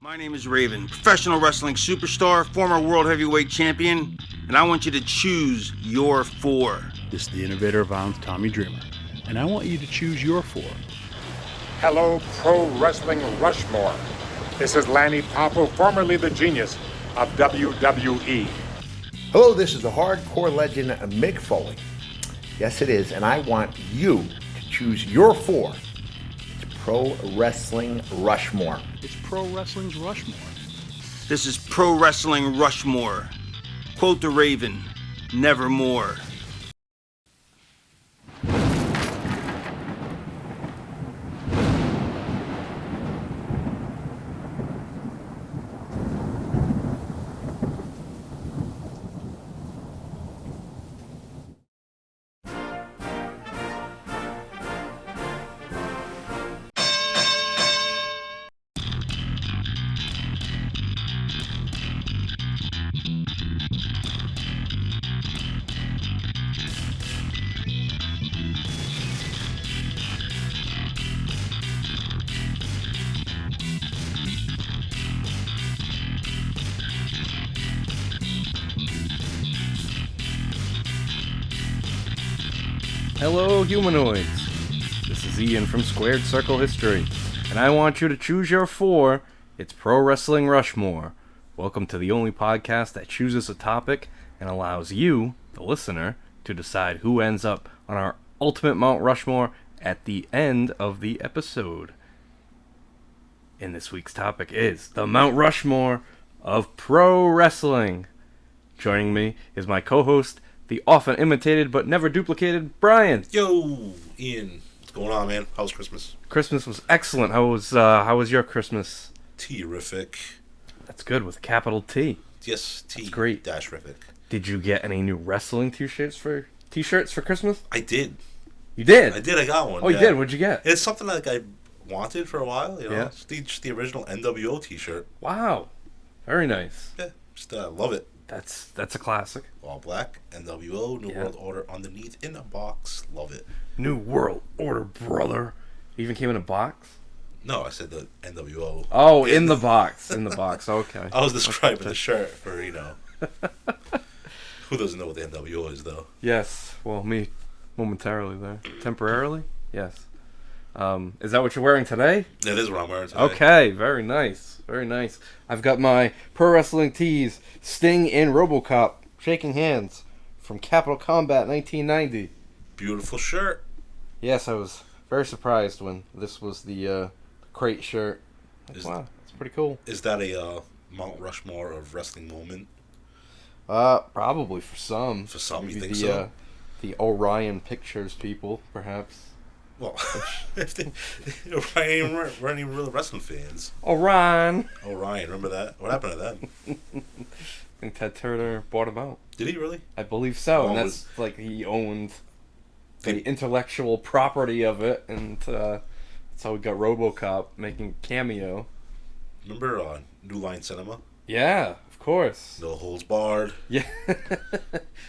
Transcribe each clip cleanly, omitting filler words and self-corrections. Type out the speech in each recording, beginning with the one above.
My name is Raven, professional wrestling superstar, former world heavyweight champion, and I want you to choose your four. This is the innovator of violence, Tommy Dreamer, and I want you to choose your four. Hello, Pro Wrestling Rushmore. This is Lanny Poffo, formerly the genius of WWE. Hello, this is the hardcore legend Mick Foley. Yes, it is, and I want you to choose your four. It's Pro Wrestling Rushmore. It's Pro Wrestling's Rushmore. This is Pro Wrestling Rushmore. Quote the Raven, nevermore. Hello, humanoids. This is Ian from Squared Circle History, and I want you to choose your four. It's Pro Wrestling Rushmore. Welcome to the only podcast that chooses a topic and allows you, the listener, to decide who ends up on our ultimate Mount Rushmore at the end of the episode. And this week's topic is the Mount Rushmore of Pro Wrestling. Joining me is my co-host, the often imitated but never duplicated Brian. Yo, Ian, what's going on, man? How was Christmas? Christmas was excellent. How was your Christmas? Terrific. That's good with a capital T. Yes, That's great. Dash-rific. Did you get any new wrestling t-shirts for Christmas? I did. You did? I got one. Oh, you did? What'd you get? It's something like I wanted for a while, you know. Yeah. It's just the original NWO t-shirt. Wow. Very nice. Yeah, just love it. That's a classic. All black, NWO, New World Order underneath in a box. Love it. New World Order, brother. Even came in a box? No, I said the NWO. Oh, in the box. In the box. Okay. I was describing the shirt for, you know. Who doesn't know what the NWO is, though? Yes. Well, me momentarily there. Temporarily? Yes. Is that what you're wearing today? That is what I'm wearing today. Okay, very nice. Very nice. I've got my pro wrestling tees, Sting and RoboCop, shaking hands, from Capital Combat 1990. Beautiful shirt. Yes, I was very surprised when this was the crate shirt. Wow, that's pretty cool. Is that a Mount Rushmore of wrestling moment? Probably for some. For some, maybe you think so? The Orion Pictures people, perhaps. Well, if they weren't even really wrestling fans. Orion, remember that? What happened to them? I think Ted Turner bought him out. Did he really? I believe so, Oh, and that's like he owned the intellectual property of it, and that's how we got RoboCop making Cameo. Remember New Line Cinema? Yeah, of course. No Holds Barred. Yeah,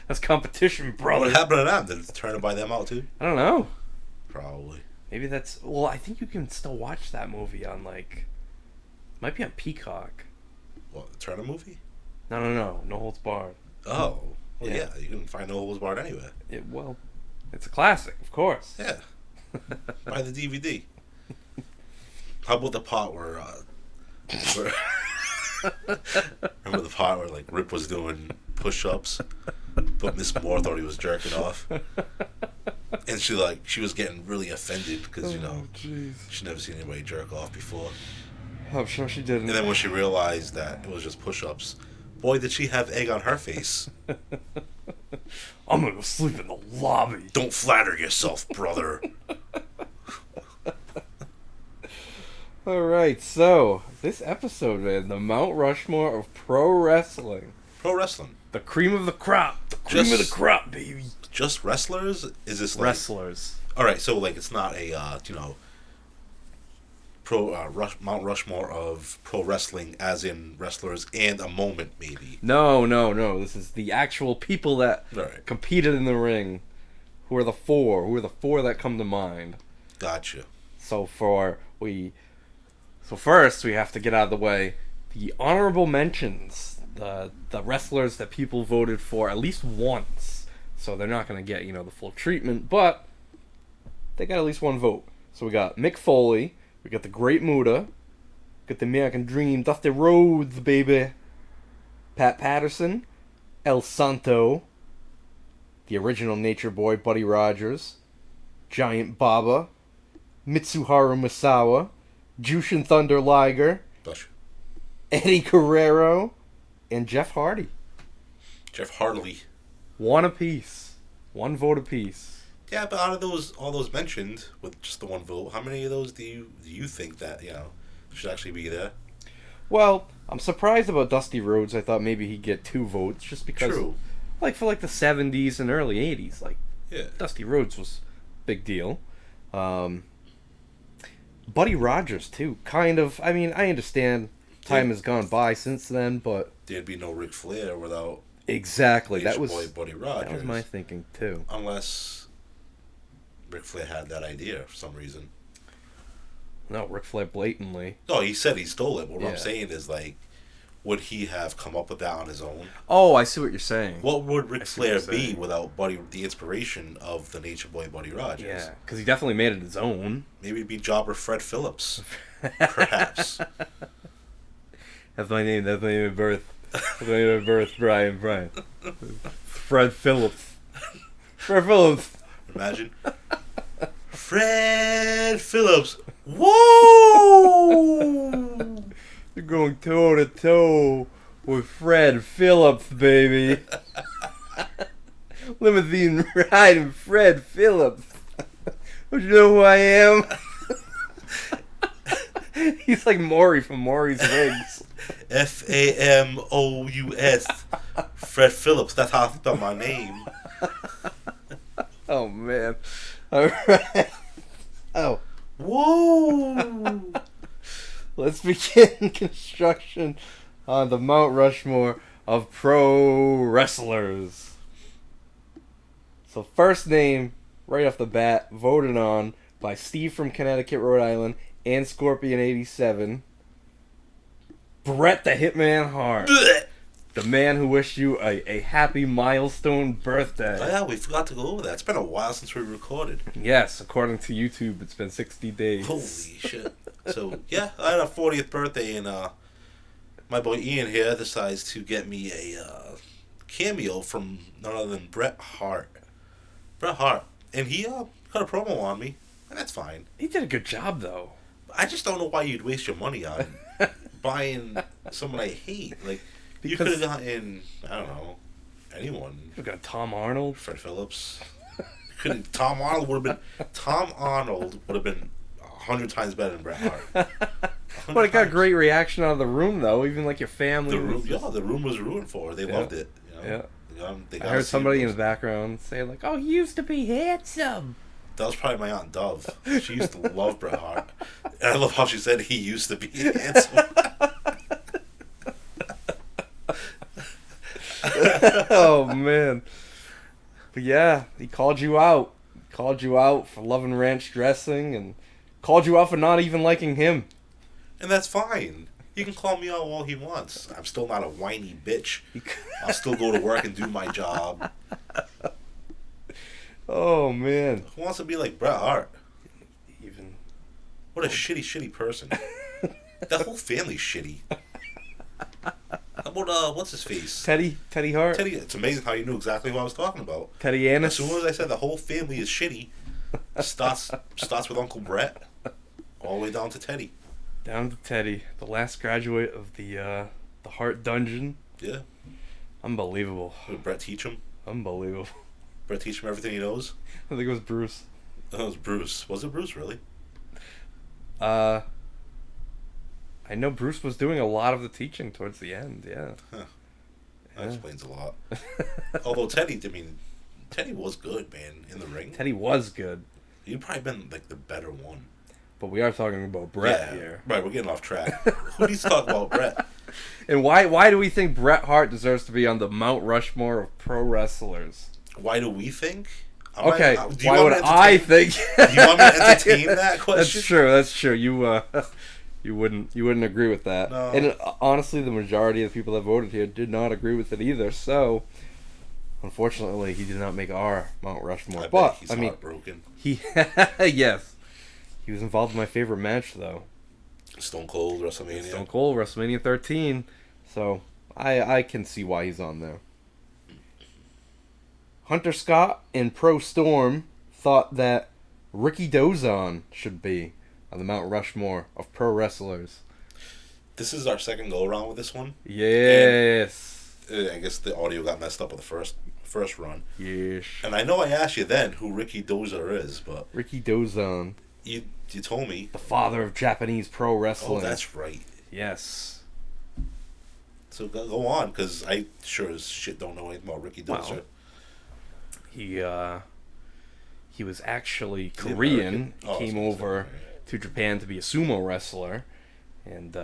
that's competition, brother. What happened to them? Did Turner buy them out too? I don't know. Probably. Maybe that's... Well, I think you can still watch that movie on, like... Might be on Peacock. What, the Turner movie? No. No Holds Barred. Oh. Well, Yeah. yeah, you can find No Holds Barred anywhere. Well, it's a classic, of course. Yeah. Buy the DVD. How about the part where remember the part where, like, Rip was doing push-ups, but Miss Moore thought he was jerking off? And she was getting really offended because, you know, she'd never seen anybody jerk off before. I'm sure she didn't. And then when she realized that it was just push-ups, boy, did she have egg on her face. I'm gonna go sleep in the lobby. Don't flatter yourself, brother. Alright, so, this episode, man, the Mount Rushmore of pro wrestling. Pro wrestling. The cream of the crop. The cream of the crop, baby. Just wrestlers? Is this like... Wrestlers. Alright, so, like, it's not a, Mount Rushmore of pro wrestling as in wrestlers and a moment, maybe. No. This is the actual people that competed in the ring. Who are the four? Who are the four that come to mind? Gotcha. So we So first, we have to get out of the way the honorable mentions, the wrestlers that people voted for at least once. So they're not going to get, the full treatment, but they got at least one vote. So we got Mick Foley, we got the Great Muta, got the American Dream, Dusty Rhodes, baby, Pat Patterson, El Santo, the original Nature Boy, Buddy Rogers, Giant Baba, Mitsuharu Misawa, Jushin Thunder Liger, Eddie Guerrero, and Jeff Hardy. Jeff Hardy. One apiece. One vote apiece. Yeah, but out of all those mentioned, with just the one vote, how many of those do you think that, should actually be there? Well, I'm surprised about Dusty Rhodes. I thought maybe he'd get 2 votes, just because, True. for the 70s and early 80s, yeah. Dusty Rhodes was a big deal. Buddy Rogers, too. Kind of. I mean, I understand time has gone by since then, but... There'd be no Ric Flair without... Exactly. That was Buddy Rogers. That was my thinking, too. Unless Ric Flair had that idea for some reason. No, Ric Flair blatantly. No, he said he stole it, but what I'm saying is, would he have come up with that on his own? Oh, I see what you're saying. What would Ric Flair be without the inspiration of the Nature Boy Buddy Rogers? Yeah, because he definitely made it his own. Maybe it'd be Jobber Fred Phillips. Perhaps. That's my name of birth. That's my name of birth, Brian. Fred Phillips. Fred Phillips. Imagine. Fred Phillips. Whoa! You're going toe to toe with Fred Phillips, baby. Limousine riding Fred Phillips. Don't you know who I am? He's like Maury from Maury's Wigs. Famous. Fred Phillips. That's how I spell my name. Oh, man. All right. Oh. Whoa! Let's begin construction on the Mount Rushmore of pro wrestlers. So first name, right off the bat, voted on by Steve from Connecticut, Rhode Island, and Scorpion87. Bret the Hitman Hart. The man who wished you a happy milestone birthday. Oh, yeah, we forgot to go over that. It's been a while since we recorded. Yes, according to YouTube, it's been 60 days. Holy shit. So, yeah, I had a 40th birthday, and my boy Ian here decides to get me a cameo from none other than Bret Hart. Bret Hart. And he cut a promo on me, and that's fine. He did a good job, though. I just don't know why you'd waste your money on buying someone I hate. You could have gotten, I don't know, anyone. You could have got Tom Arnold. Fred Phillips. Tom Arnold would have been 100 times better than Bret Hart. But it got a great reaction out of the room, though. Even your family. The room was rooting for her. They loved it. Yeah. They I heard somebody in the background say, "Oh, he used to be handsome." That was probably my Aunt Dove. She used to love Bret Hart. And I love how she said he used to be handsome. Oh, man. But yeah, he called you out. Called you out for loving ranch dressing and called you out for not even liking him. And that's fine. He can call me out all he wants. I'm still not a whiny bitch. I'll still go to work and do my job. Oh, man. Who wants to be like Bret Hart? Even. What a shitty person. That whole family's shitty. How about, what's his face? Teddy Hart? Teddy, it's amazing how you knew exactly what I was talking about. Teddy Annis? As soon as I said the whole family is shitty, starts with Uncle Brett, all the way down to Teddy. Down to Teddy, the last graduate of the Hart Dungeon. Yeah. Unbelievable. Did Brett teach him? Unbelievable. Brett teach him everything he knows? I think it was Bruce. Oh, it was Bruce. Was it Bruce, really? I know Bruce was doing a lot of the teaching towards the end, yeah. Huh. That explains a lot. Although Teddy was good, man, in the ring. Teddy was good. He'd probably been, the better one. But we are talking about Bret here. Right, we're getting off track. Who needs to talk about Bret? And why do we think Bret Hart deserves to be on the Mount Rushmore of pro wrestlers? Why do we think? Okay, why would I think? Do you want me to entertain that question? That's true. You wouldn't agree with that. No. And honestly, the majority of the people that voted here did not agree with it either. So, unfortunately, he did not make our Mount Rushmore. I But bet he's I mean, heartbroken. yes, he was involved in my favorite match though. Stone Cold WrestleMania. Stone Cold WrestleMania 13. So I can see why he's on there. Hunter Scott and Pro Storm thought that Ricky Dozon should be on the Mount Rushmore of pro wrestlers. This is our second go around with this one. Yes. And I guess the audio got messed up with the first run. Yes. And I know I asked you then who Ricky Dozer is, but Ricky Dozon, you told me. the father of Japanese pro wrestling. Oh, that's right. Yes. So go on, because I sure as shit don't know anything about Ricky Dozer. Well, he was actually Is he Korean. American? Oh, Came I was over gonna say, to Japan to be a sumo wrestler, and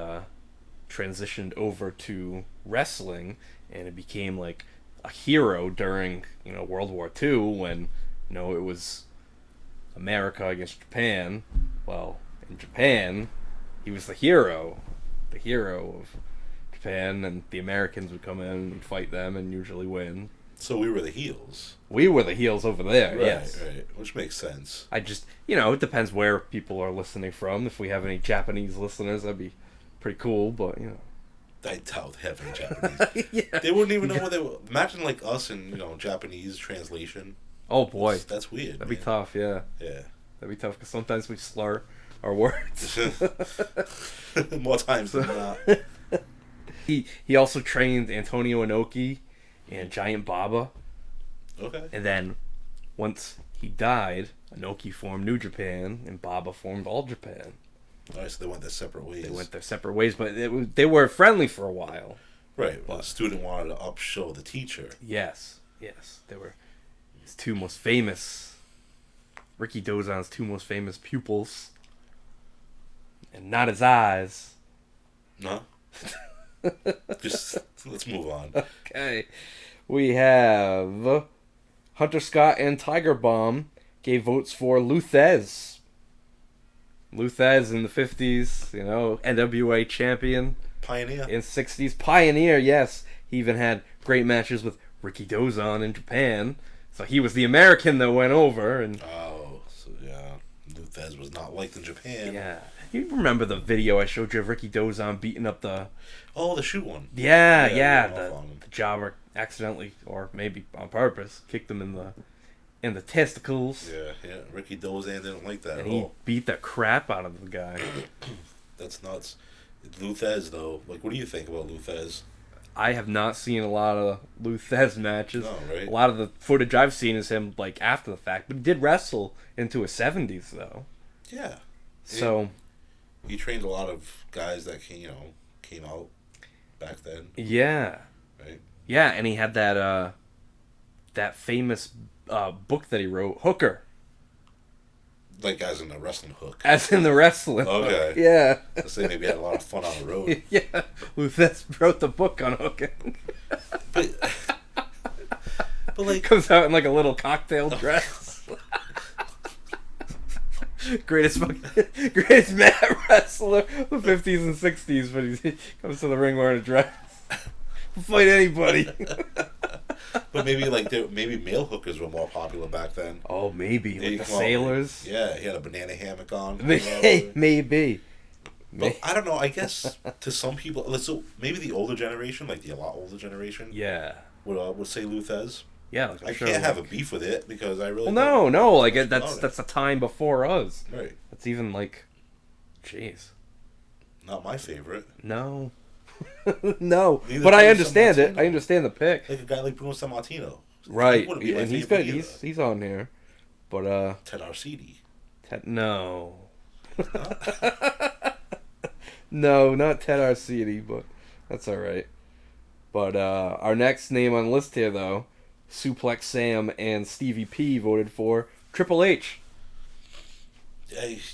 transitioned over to wrestling, and it became like a hero during World War II when it was America against Japan. Well, in Japan, he was the hero of Japan, and the Americans would come in and fight them and usually win. So we were the heels. We were the heels over there, Right, yes. right. Which makes sense. I just, it depends where people are listening from. If we have any Japanese listeners, that'd be pretty cool, but, I doubt they have any Japanese. Yeah. They wouldn't even know what they were. Imagine like us in, Japanese translation. Oh, boy. That's weird. That'd be man. tough, yeah. Yeah. That'd be tough, because sometimes we slur our words. More times than not. He also trained Antonio Inoki and Giant Baba. Okay. And then, once he died, Inoki formed New Japan, and Baba formed All Japan. Alright, so they went their separate ways. They went their separate ways, but they were friendly for a while. Right. Well, the student wanted to upshow the teacher. Yes. They were his two most famous, Ricky Dozon's two most famous pupils. And not his eyes. No? Just, let's move on. Okay. We have Hunter Scott and Tiger Bomb gave votes for Luthez. Luthez in the 50s, NWA champion. Pioneer. In 60s. Pioneer, yes. He even had great matches with Ricky Dozon in Japan. So he was the American that went over. And Oh, so yeah. Luthez was not liked in Japan. yeah. You remember the video I showed you of Ricky Dozon beating up the... Oh, the shoot one. Yeah. went off on him. The jobber accidentally, or maybe on purpose, kicked him in the testicles. Yeah. Ricky Dozan didn't like that And at he all. beat the crap out of the guy. That's nuts. Luthez, though, like, what do you think about Luthez? I have not seen a lot of Luthez matches. No, right? A lot of the footage I've seen is him like after the fact, but he did wrestle into his 70s though. Yeah. So He trained a lot of guys that came out back then, yeah, right? yeah, and he had that famous book that he wrote, Hooker, Like as in a wrestling hook. as in the wrestling. Okay. Yeah. Let's say maybe had a lot of fun on the road. Yeah, Luthez wrote the book on hooking. But like, Comes out in like a little cocktail dress. greatest mat wrestler of the 50s and 60s, but he comes to the ring wearing a dress. Fight anybody. but maybe like maybe male hookers were more popular back then. Oh, maybe Yeah, with you the come out- sailors. Yeah, he had a banana hammock on. Maybe. But I don't know. I guess to some people, so maybe the older generation, like the a lot older generation, Yeah. would say Luthez. Yeah. Like I can't have a beef with it because I really. Well, no. Like About that's a time before us. Right. That's even like, jeez. Not my favorite. No. No. Neither But I Bruno understand it. Sammartino. I understand the pick. Like a guy like Bruno Sammartino. Right. He wouldn't be my And he's favorite good. either. He's on here. But Ted Arcidi. No. No, not Ted Arcidi, but that's all right. But our next name on the list here, though, Suplex Sam and Stevie P voted for Triple H.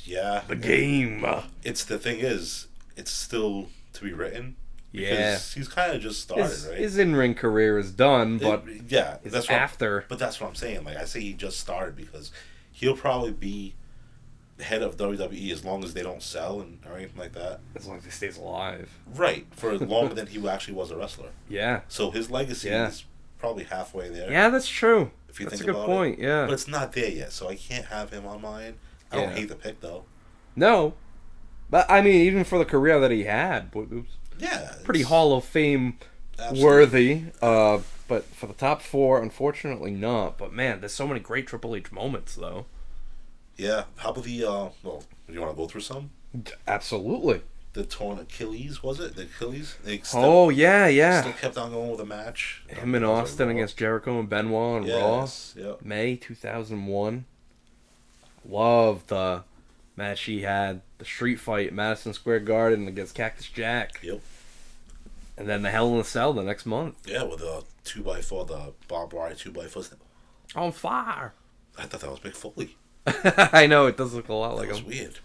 Yeah. The game. It's the thing is, it's still to be written. Yeah. Because he's kind of just started, right? His in-ring career is done, but yeah, his that's after. But that's what I'm saying. Like I say, he just started because he'll probably be head of WWE as long as they don't sell or anything like that. As long as he stays alive. Right, for longer than he actually was a wrestler. Yeah. So his legacy is probably halfway there. Yeah, that's true. If you that's think a good about point, it. yeah. But it's not there yet, so I can't have him on mine. I don't hate the pick, though. No. But, I mean, even for the career that he had, it was pretty Hall of Fame worthy. But for the top 4, unfortunately not. But, man, there's so many great Triple H moments, though. Yeah. How about the, well, you want to go through some? Absolutely. The torn Achilles, was it? The Achilles? Yeah. Still kept on going with a match. Him and Austin against Jericho and Benoit on Raw. Yep. May 2001. Love the match he had. The street fight at Madison Square Garden against Cactus Jack. Yep. And then the Hell in a Cell the next month. Yeah, with the 2x4, the barbed wire 2x4. On fire. I thought that was Mick Foley. I know, it does look a lot like That was him. weird.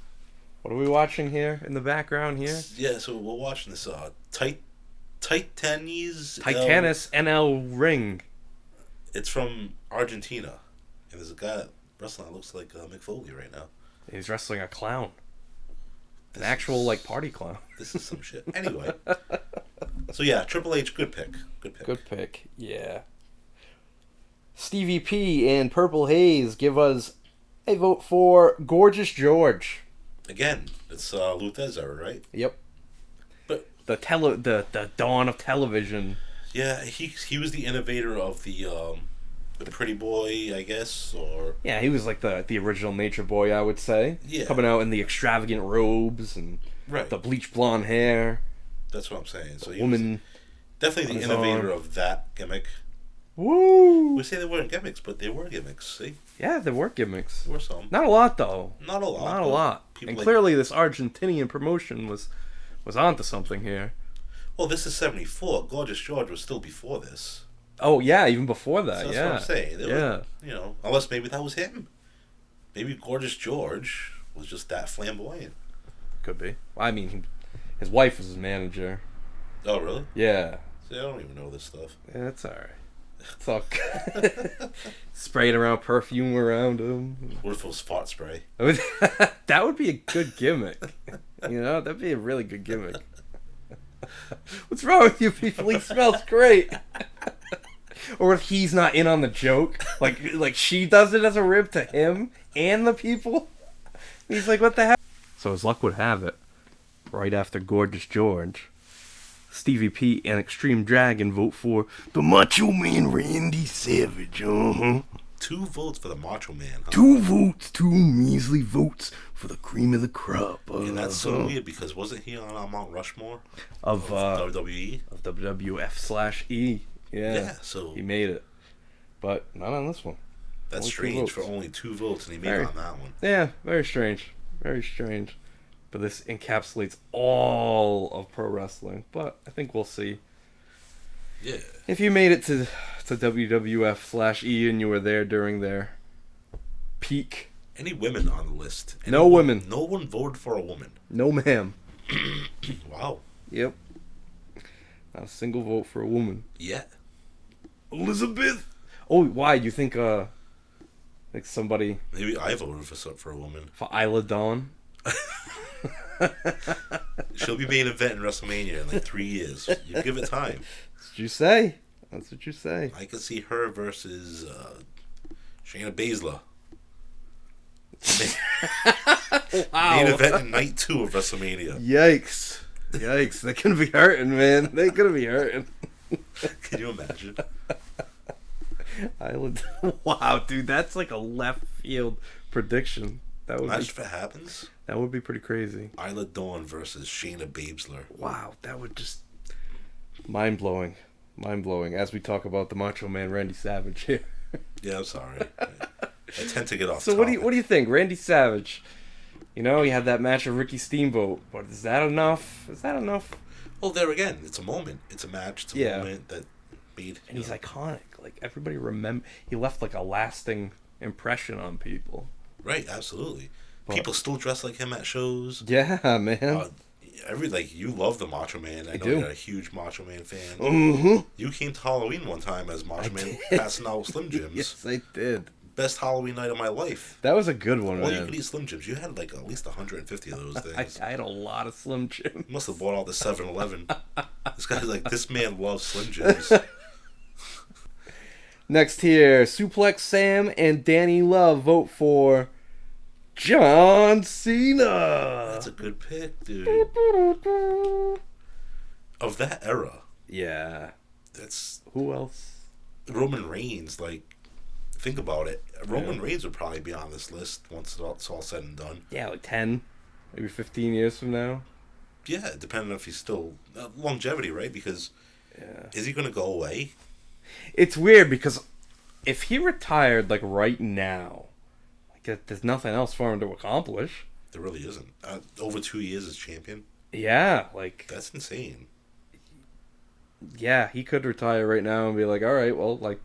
What are we watching here in the background here? Yeah, so we're watching this Titanis NL Ring. It's from Argentina. And there's a guy wrestling that looks like Mick Foley right now. He's wrestling a clown. An actual, like, party clown. This is some shit. Anyway. So, yeah, Triple H, good pick. Good pick, yeah. Stevie P and Purple Haze give us a vote for Gorgeous George. Again, it's Luthez era, right? Yep. But the dawn of television. Yeah, he was the innovator of the Pretty Boy, I guess, or yeah, he was like the original Nature Boy, I would say. Yeah, coming out in the extravagant robes and the bleach blonde hair. That's what I'm saying. So he woman, was definitely the innovator of that gimmick. Woo! We say they weren't gimmicks, but they were gimmicks. See? Yeah, there were gimmicks. There were some. Not a lot, though. Not a lot. Not a lot. And clearly, this Argentinian promotion was onto something here. Well, this is 74. Gorgeous George was still before this. Oh yeah, even before that. So that's yeah. what I'm saying. Were, unless maybe that was him. Maybe Gorgeous George was just that flamboyant. Could be. I mean, his wife was his manager. Oh really? Yeah. See, I don't even know this stuff. Yeah, it's all right. It's all spraying around perfume around him. What if it was fart spray? That would be a good gimmick. That'd be a really good gimmick. What's wrong with you people? He smells great. Or if he's not in on the joke, like she does it as a rib to him and the people. He's like, what the hell? So as luck would have it, right after Gorgeous George, Stevie P and Extreme Dragon vote for the Macho Man Randy Savage. 2 votes for the Macho Man. Huh? 2 votes, 2 measly votes for the cream of the crop. And that's so weird because wasn't he on Mount Rushmore of WWE? Of WWF/E. Yeah, so he made it, but not on this one. That's only strange for only 2 votes, and he made it on that one. Yeah, very strange. Very strange. But this encapsulates all of pro wrestling. But I think we'll see. Yeah. If you made it to WWF/E and you were there during their peak. Any women on the list? No women. No one voted for a woman. No, ma'am. Wow. Yep. Not a single vote for a woman. Yeah. Elizabeth. Oh, why? You think like somebody? Maybe I voted for a woman. For Isla Dawn. She'll be main event in WrestleMania in like 3 years. You give it time. That's what you say. That's what you say. I could see her versus Shayna Baszler. Wow. Main event in night 2 of WrestleMania. Yikes. They're gonna be hurting, man. They're gonna be hurting. Can you imagine? Island. Wow, dude, that's like a left field prediction. That would Imagine if it happens. That would be pretty crazy. Isla Dawn versus Shayna Baszler. Wow, that would just mind blowing. As we talk about the Macho Man Randy Savage here. Yeah, I'm sorry. I tend to get off. So what do you think, Randy Savage? He had that match with Ricky Steamboat, but is that enough? Well, there again, it's a moment. It's a match. It's a moment that made. And he's iconic. Like everybody remember. He left like a lasting impression on people. Right, absolutely. People still dress like him at shows. Yeah, man. You love the Macho Man. I know do. you're a huge Macho Man fan. Mm-hmm. You came to Halloween one time as Macho Man passing out Slim Jims. Yes, I did. best Halloween night of my life. That was a good one, Well, man. you could eat Slim Jims. You had like at least 150 of those things. I had a lot of Slim Jims. You must have bought all the 7-Eleven. This guy's like, this man loves Slim Jims. Next here, Suplex Sam and Danny Love vote for John Cena. That's a good pick, dude. Of that era. Yeah. That's Who else? Roman Reigns. Like, think about it. Roman Reigns would probably be on this list once it's all said and done. Yeah, like 10, maybe 15 years from now. Yeah, depending on if he's still longevity, right? Because is he going to go away? It's weird because if he retired like right now, like there's nothing else for him to accomplish. There really isn't. Over 2 years as champion. Yeah, like That's insane. yeah, he could retire right now and be like, all right, well, like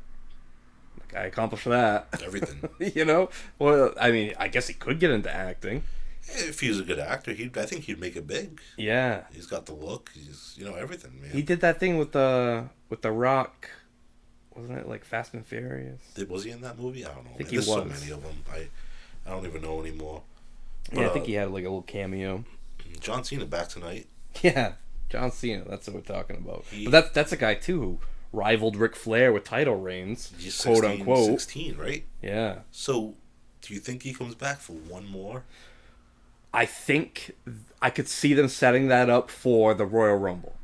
I accomplished that. Everything. You know? Well, I mean, I guess he could get into acting. If he's a good actor, I think he'd make it big. Yeah. He's got the look. He's everything, man. He did that thing with the Rock. Wasn't it like Fast and Furious? Was he in that movie? I don't know. I think There's he was. so many of them. I don't even know anymore. Yeah, I think he had like a little cameo. John Cena back tonight. Yeah, John Cena. That's what we're talking about. But that's a guy too who rivaled Ric Flair with title reigns, He's quote 16, unquote. 16, right? Yeah. So, do you think he comes back for one more? I think I could see them setting that up for the Royal Rumble,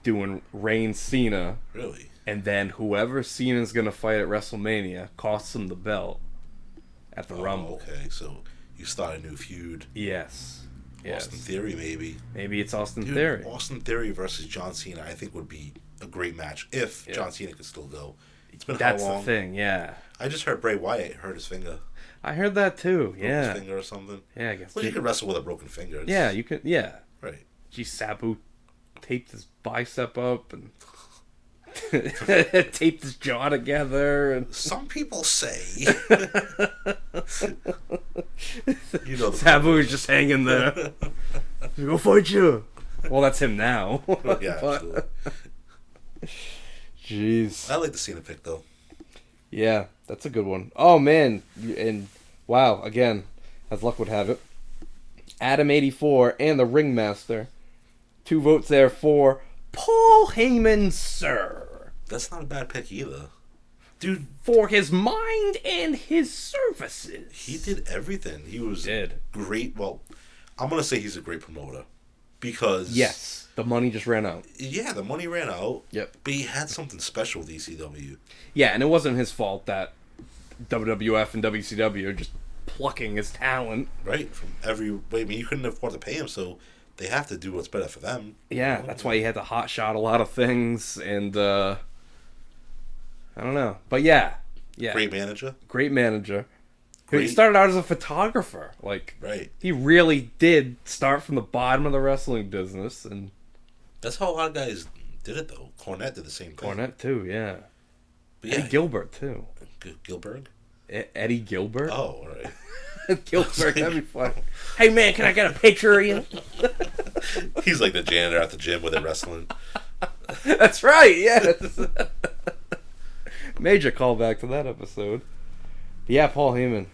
doing Reigns Cena, Really? and then whoever Cena's gonna fight at WrestleMania costs him the belt at the Rumble. Okay, so you start a new feud. Yes. Austin Theory, maybe. Maybe it's Austin Dude, Theory. Austin Theory versus John Cena, I think would be a great match if John Cena could still go. It's been That's how long? the thing. Yeah. I just heard Bray Wyatt hurt his finger. I heard that too. Broke Yeah. his finger or something. Yeah, I guess. Well, you can wrestle with a broken finger. Yeah, you can. Yeah. Right. Gee, Sabu taped his bicep up and taped his jaw together. And Some people say. You know the Sabu is just hanging there. Go fight you. Well, that's him now. Yeah, absolutely. Jeez. I like the Cena pick, though. Yeah, that's a good one. Oh, man. And wow, again, as luck would have it, Adam84 and the Ringmaster. 2 votes there for Paul Heyman, sir. That's not a bad pick either. Dude, For his mind and his services. he did everything. He was Did. great. Well, I'm going to say he's a great promoter. Because... Yes, the money just ran out. Yeah, the money ran out. Yep. But he had something special with ECW. Yeah, and it wasn't his fault that WWF and WCW are just plucking his talent. Right? From every way. I mean, you couldn't afford to pay him, so they have to do what's better for them. Yeah, that's why he had to hot shot a lot of things, and I don't know. But yeah. Great manager. Great manager. He Great. started out as a photographer. Like, Right. he really did start from the bottom of the wrestling business, and That's how a lot of guys did it, though. Cornette did the same thing. Cornette too, yeah. But yeah, Eddie Gilbert too. Gilbert? Eddie Gilbert? Oh, all right. Gilbert, that'd be fun. Hey man, can I get a picture of you? He's like the janitor at the gym with it wrestling. That's right, yes. Major callback to that episode. But yeah, Paul Heyman.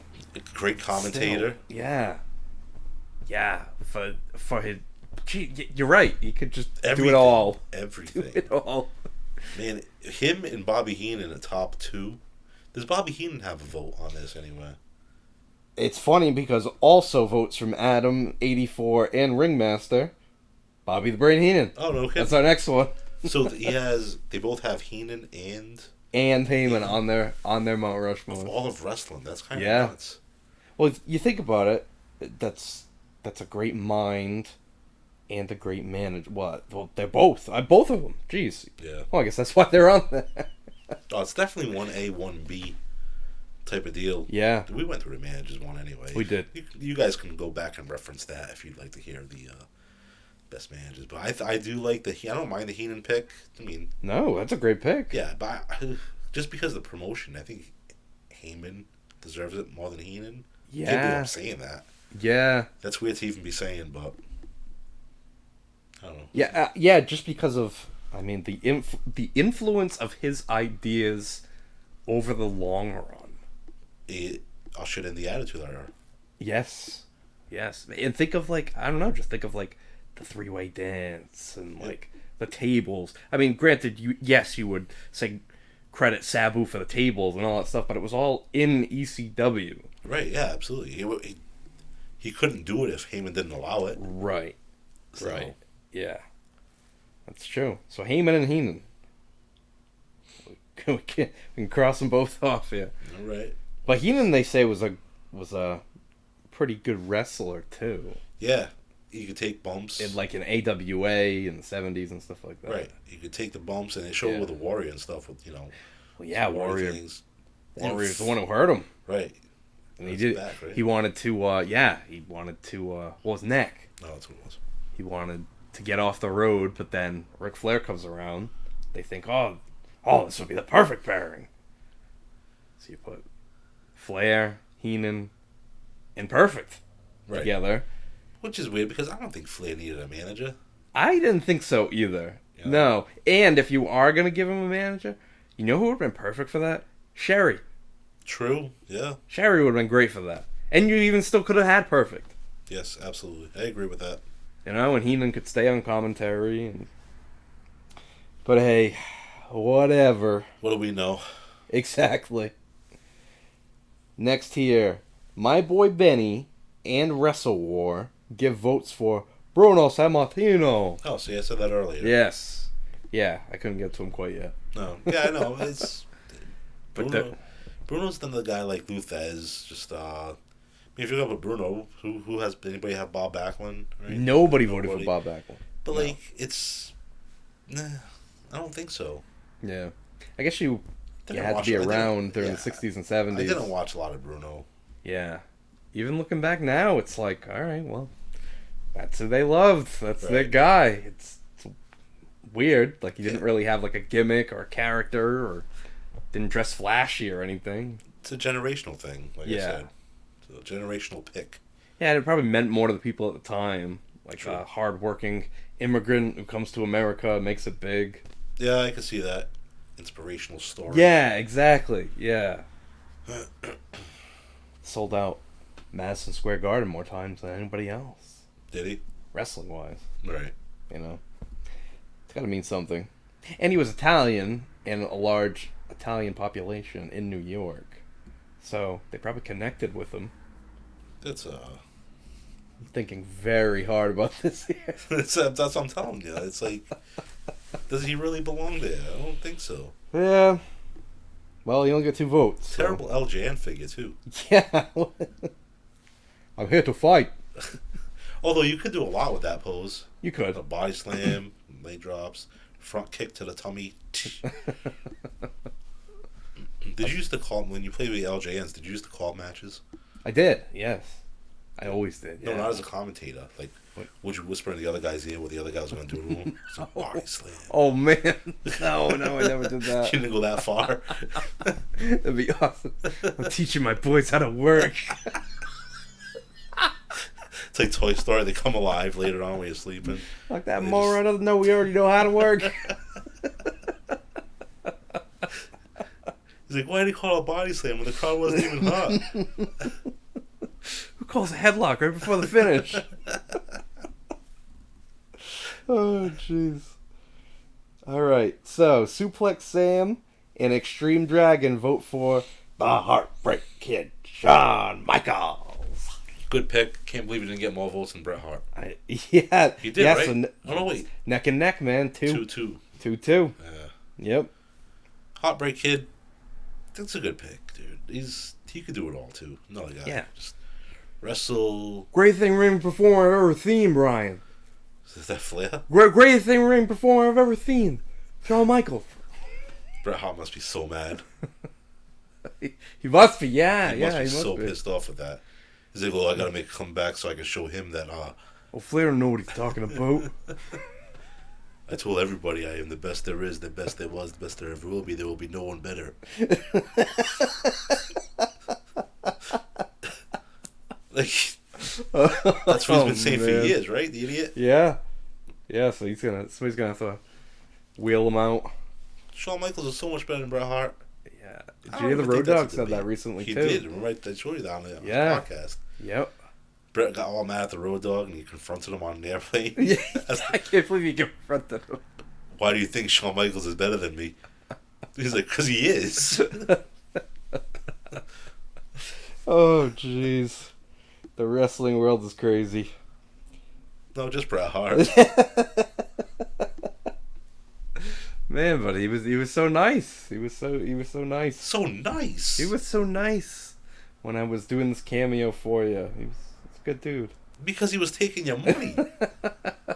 Great commentator. Still, yeah. Yeah, for his... Gee, you're right. He could just do Everything. it all. Everything. Do it all. Man, him and Bobby Heenan in the top 2. Does Bobby Heenan have a vote on this anyway? It's funny because also votes from Adam, 84, and Ringmaster, Bobby the Brain Heenan. Oh, no kidding. That's our next one. So they both have Heenan and Heyman on their Mount Rushmore. all of wrestling. That's kind of Yeah. nuts. Well, if you think about it, that's a great mind and a great manager. What? Well, they're both. Both of them. Jeez. Yeah. Well, I guess that's why they're on there. Oh, it's definitely 1A, 1B type of deal. Yeah. We went through the managers one anyway. We did. You guys can go back and reference that if you'd like to hear the best managers. But I do like I don't mind the Heenan pick. I mean, No, that's a great pick. yeah, but just because of the promotion, I think Heyman deserves it more than Heenan. Yeah. Can't believe I'm saying that. Yeah. That's weird to even be saying, but I don't know. Yeah. Yeah. Just because of, I mean, the influence of his ideas over the long run. it ushered in the Attitude Era. Yes. And think of like, I don't know, just think of like the three-way dance and like the tables. I mean, granted, you would say credit Sabu for the tables and all that stuff, but it was all in ECW. Right, yeah, absolutely. He couldn't do it if Heyman didn't allow it. Right. So. Right. Yeah. That's true. So Heyman and Heenan. We can cross them both off here. All right. But Heenan, they say, was a pretty good wrestler too. Yeah, you could take bumps. In like in AWA in the 70s and stuff like that. Right, you could take the bumps, and it showed with the Warrior and stuff. With Well, yeah, Warrior. Things. Warrior's the one who hurt him. Right. And he did. Back, right? He wanted to. Well, his neck. No, that's what it was. He wanted to get off the road, but then Ric Flair comes around. They think, oh, this would be the perfect pairing. So you put Flair, Heenan, and Perfect together. Which is weird because I don't think Flair needed a manager. I didn't think so either. Yeah. No. And if you are going to give him a manager, you know who would have been perfect for that? Sherry. True, yeah. Sherry would have been great for that. And you even still could have had Perfect. Yes, absolutely. I agree with that. And Heenan could stay on commentary. But hey, whatever. What do we know? Exactly. Next here, my boy Benny and Wrestle War give votes for Bruno Sammartino. Oh, see, I said that earlier. Yes. Yeah, I couldn't get to him quite yet. No. Yeah, I know. It's Bruno's the guy like Luthez. Just I mean, if you go with Bruno, who has anybody have Bob Backlund? Right? Nobody voted for Bob Backlund. But like, it's I don't think so. Yeah, I guess you had to be around during the 60s and 70s. I didn't watch a lot of Bruno. Yeah, even looking back now, it's like, all right, well, that's who they loved. That's their guy. It's weird. Like, he didn't really have like a gimmick or a character, or didn't dress flashy or anything. It's a generational thing, like I said. It's a generational pick. Yeah, and it probably meant more to the people at the time. Like a hard-working immigrant who comes to America, makes it big. Yeah, I can see that. Inspirational story. Yeah, exactly. Yeah. Sold out Madison Square Garden more times than anybody else. Did he? Wrestling-wise. Right. You know. It's got to mean something. And he was Italian, and a large Italian population in New York. So they probably connected with him. That's I'm thinking very hard about this here. that's what I'm telling you. It's like, does he really belong there? I don't think so. Yeah. Well, he only got 2 votes. Terrible LJN figure, too. Yeah. I'm here to fight. Although you could do a lot with that pose. You could. A body slam, leg drops, front kick to the tummy. Did you used to call, when you played with LJNs, did you used to call matches? I did, yes. I always did, yeah. No, not as a commentator. Like, would you whisper in the other guy's ear what the other guy was going to do to him? It's a body slam. Oh, man. No, I never did that. You didn't go that far. That'd be awesome. I'm teaching my boys how to work. It's like Toy Story. They come alive later on when you're sleeping. Like that moron doesn't know we already know how to work. He's like, why did he call it a body slam when the crowd wasn't even hot? Who calls a headlock right before the finish? Oh, jeez. All right. So, Suplex Sam and Extreme Dragon vote for the Heartbreak Kid, Shawn Michaels. Good pick. Can't believe he didn't get more votes than Bret Hart. Yeah. He did, right? So oh, no, wait. Neck and neck, man. 2-2. 2-2. Yeah. Yep. Heartbreak Kid. That's a good pick, dude. He could do it all, too. Another guy. Yeah. Just wrestle. Great thing ring performer I've ever seen, Brian. Is that Flair? Great thing ring performer I've ever seen. Shawn Michaels. Bret Hart must be so mad. He must be, yeah. He must be so pissed off with that. He's like, well, I gotta make a comeback so I can show him that, Well, Flair don't know what he's talking about. I told everybody I am the best there is, the best there was, the best there ever will be. There will be no one better. Like, that's what he's been saying for years, right? The idiot. Yeah. Yeah. So somebody's gonna have to wheel him out. Shawn Michaels is so much better than Bret Hart. Yeah. I Jay the don't Road think that's Dogg a said that debate. recently, He too. did. Right, I showed you that on the podcast. Yep. Brett got all mad at the Road Dogg and he confronted him on an airplane. Yeah, I can't believe you confronted him. Why do you think Shawn Michaels is better than me? He's like, because he is. Oh, jeez. The wrestling world is crazy. No, just Bret Hart. Man, but he was so nice. He was so nice. So nice. He was so nice when I was doing this cameo for you. He's a good dude. Because he was taking your money.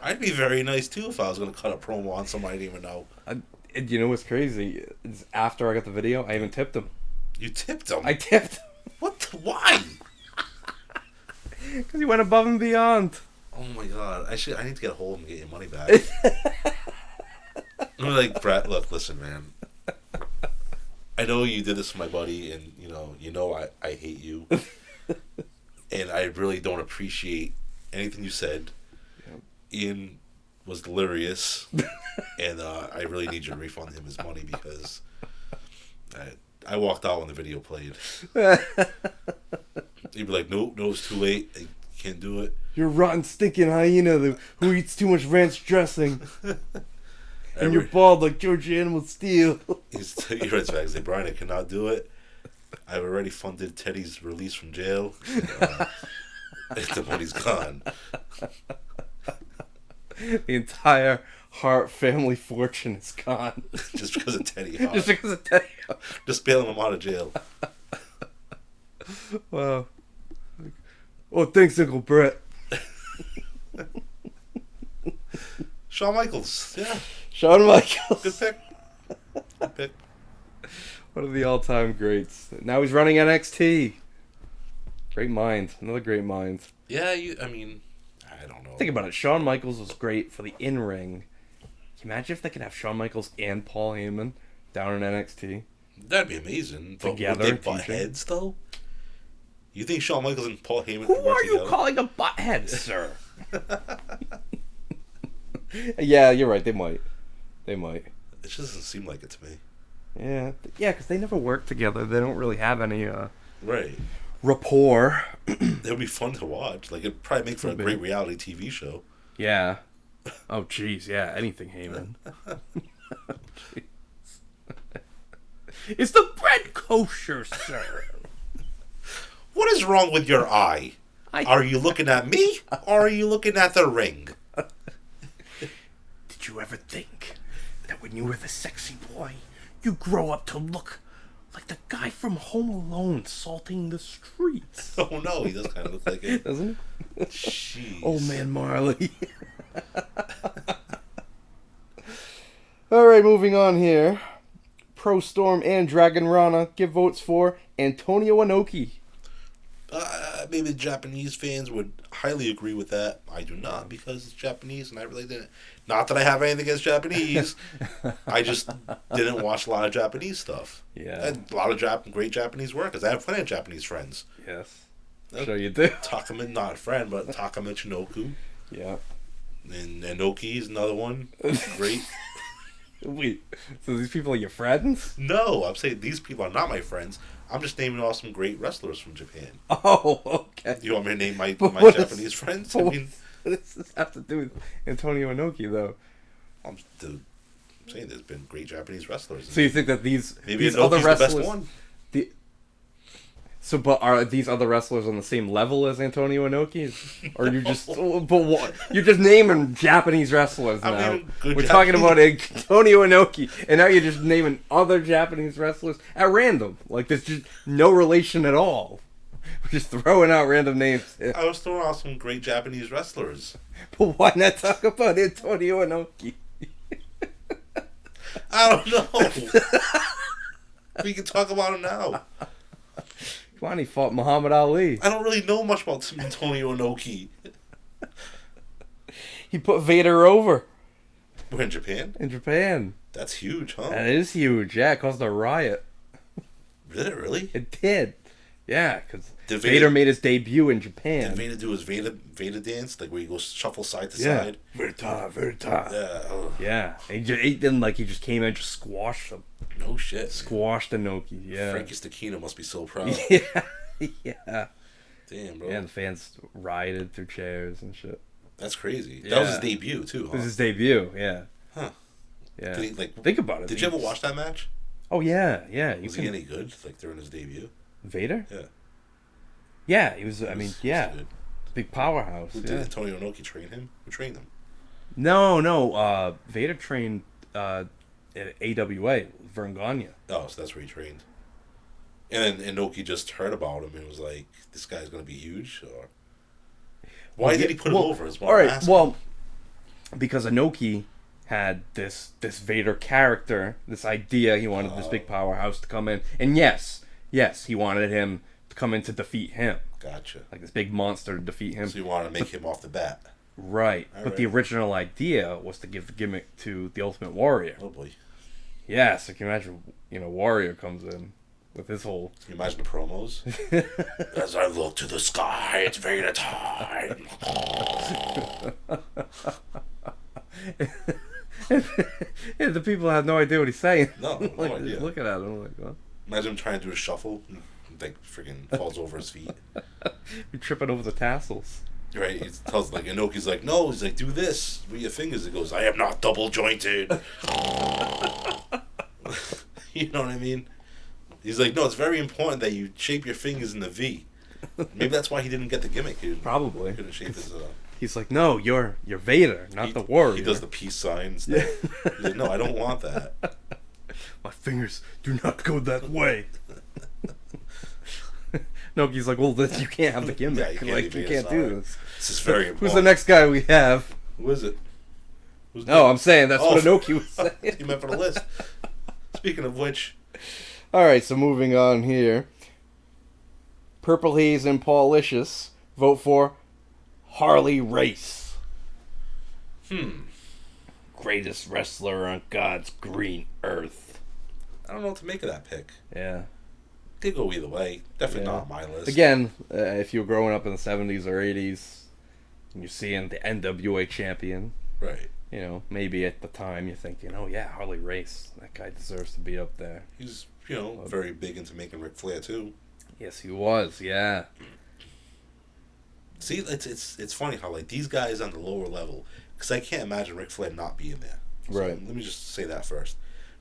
I'd be very nice too if I was going to cut a promo on somebody I didn't even know. And you know what's crazy? Is after I got the video, I even tipped him. You tipped him? I tipped him. What? Why? Because he went above and beyond. Oh my god. I need to get a hold of him and get your money back. I'm like, Brett, look, listen, man. I know you did this to my buddy, and you know I hate you. And I really don't appreciate anything you said. Yep. Ian was delirious, and I really need you to refund him his money because I walked out when the video played. He'd be like, no, it's too late. I can't do it. You're a rotten, stinking hyena who eats too much ranch dressing. And you're bald like George Animal Steel. He writes back and says, Brian, I cannot do it. I've already funded Teddy's release from jail. The money's gone. The entire Hart family fortune is gone. Just because of Teddy Hart. Just because of Teddy Hart. Just bailing him out of jail. Wow. Oh, thanks, Uncle Brett. Shawn Michaels. Yeah. Shawn Michaels. Good pick. Good pick. One of the all-time greats. Now he's running NXT. Great mind. Another great mind. Yeah, I mean, I don't know. Think about it. Shawn Michaels was great for the in-ring. Can you imagine if they could have Shawn Michaels and Paul Heyman down in NXT? That'd be amazing. But Together, would they butt teaching? heads, though? You think Shawn Michaels and Paul Heyman Who could work are you together? calling a butthead, sir? Yeah, you're right. They might. It just doesn't seem like it to me. Yeah, because they never work together. They don't really have any Right. rapport. It would be fun to watch. Like, it'd probably make for a great reality TV show. Yeah. Oh, jeez. Yeah, anything Heyman. Is the bread kosher, sir? What is wrong with your eye? Are you looking at me, or are you looking at the ring? Did you ever think that when you were the sexy boy, you grow up to look like the guy from Home Alone salting the streets? Oh no, he does kind of look like it. Doesn't he? Jeez. Oh man, Marley. Alright, moving on here. Pro Storm and Dragon Rana give votes for Antonio Inoki. Maybe the Japanese fans would highly agree with that. I do not, because it's Japanese, and I really didn't. Not that I have anything against Japanese. I just didn't watch a lot of Japanese stuff. Yeah. And a lot of great Japanese workers. I have plenty of Japanese friends. Yes. Sure you do. Takuma, not a friend, but Takuma Chinoku. Yeah. And Inoki is another one. Great. Wait, so these people are your friends? No, I'm saying these people are not my friends. I'm just naming off some great wrestlers from Japan. Oh, okay. You want me to name my What Japanese friends? I mean, what does this have to do with Antonio Inoki, though? I'm saying there's been great Japanese wrestlers. So you think that these Maybe these other Inoki's wrestlers, the best one. But are these other wrestlers on the same level as Antonio Inoki? Or you just but what? You're just naming Japanese wrestlers I'm now. naming good We're talking about Japanese- Antonio Inoki, and now you're just naming other Japanese wrestlers at random. Like there's just no relation at all. We're just throwing out random names. I was throwing out some great Japanese wrestlers. But why not talk about Antonio Inoki? I don't know. We can talk about him now. Come on, he fought Muhammad Ali. I don't really know much about Antonio Inoki. He put Vader over We're in Japan? in Japan. That's huge, huh? That is huge. Yeah, it caused a riot. Did it really? It did. Yeah, because Did Vader made his debut in Did Japan. Vader do his Vader dance, like where he goes shuffle side to Yeah. side? Verita. Yeah. Oh, Yeah. He didn't like, he just came in and just squashed him. no shit. Squashed Inoki, yeah. Frankie Stachino must be so proud. Yeah. Yeah. Damn, bro. Yeah, and the fans rioted through chairs and shit. That's crazy. Yeah. That was his debut too, huh? This is his debut, yeah. Huh. Yeah. Did he, like, Think about it. Did you ever watch that match? Oh, yeah, yeah. Was he any good, like, during his debut? Vader? Yeah. Yeah, he was, I mean, Was yeah. good. Big powerhouse, Who yeah. did Antonio Inoki train him? Who trained him? No, Vader trained at AWA, Vern Gagne. Oh, so that's where he trained. And then Inoki just heard about him and was like, this guy's going to be huge? Or why did he put him over? Is what I'm asking. Well, because Inoki had this Vader character, this idea. He wanted this big powerhouse to come in. And yes, he wanted him to come in to defeat him. Gotcha. Like this big monster to defeat him. So you want to make him off the bat. Right. All But right. the original idea was to give the gimmick to the Ultimate Warrior. Oh, boy. Yeah, so can you imagine, Warrior comes in with his whole... Can you imagine the promos? As I look to the sky, it's Vader time. Yeah, the people have no idea what he's saying. No, no like, idea. just looking at him like, what? Imagine him trying to do a shuffle. And, like, freaking falls over his feet. You're tripping over the tassels. Right? He tells, like, Inoki's like, no. He's like, do this with your fingers. He goes, I am not double jointed. You know what I mean? He's like, no, it's very important that you shape your fingers in the V. Maybe that's why he didn't get the gimmick. He Probably. couldn't shape his... He's like, no, you're Vader, not the Warrior. He does the peace signs. He's like, no, I don't want that. My fingers do not go that way. No, he's like, well, then you can't have the gimmick. Yeah, you can't like, be you Vader, can't do sorry. this. This is very important. Who's the next guy we have? Who is it? Who's No, I'm saying that's what Oh. Inoki was saying. You meant for the list. Speaking of which, All right, so moving on here. Purple Haze and Paulicious vote for Harley Race. Greatest wrestler on God's green earth. I don't know what to make of that pick. Yeah. Could go either way. Definitely Yeah. not on my list. Again, if you were growing up in the 70s or 80s, and you're seeing the NWA champion, Right. Maybe at the time you're thinking, oh yeah, Harley Race. That guy deserves to be up there. He's, very big into making Ric Flair, too. Yes, he was, yeah. See, it's funny how, like, these guys on the lower level, because I can't imagine Ric Flair not being there. So Right. Let me just say that first.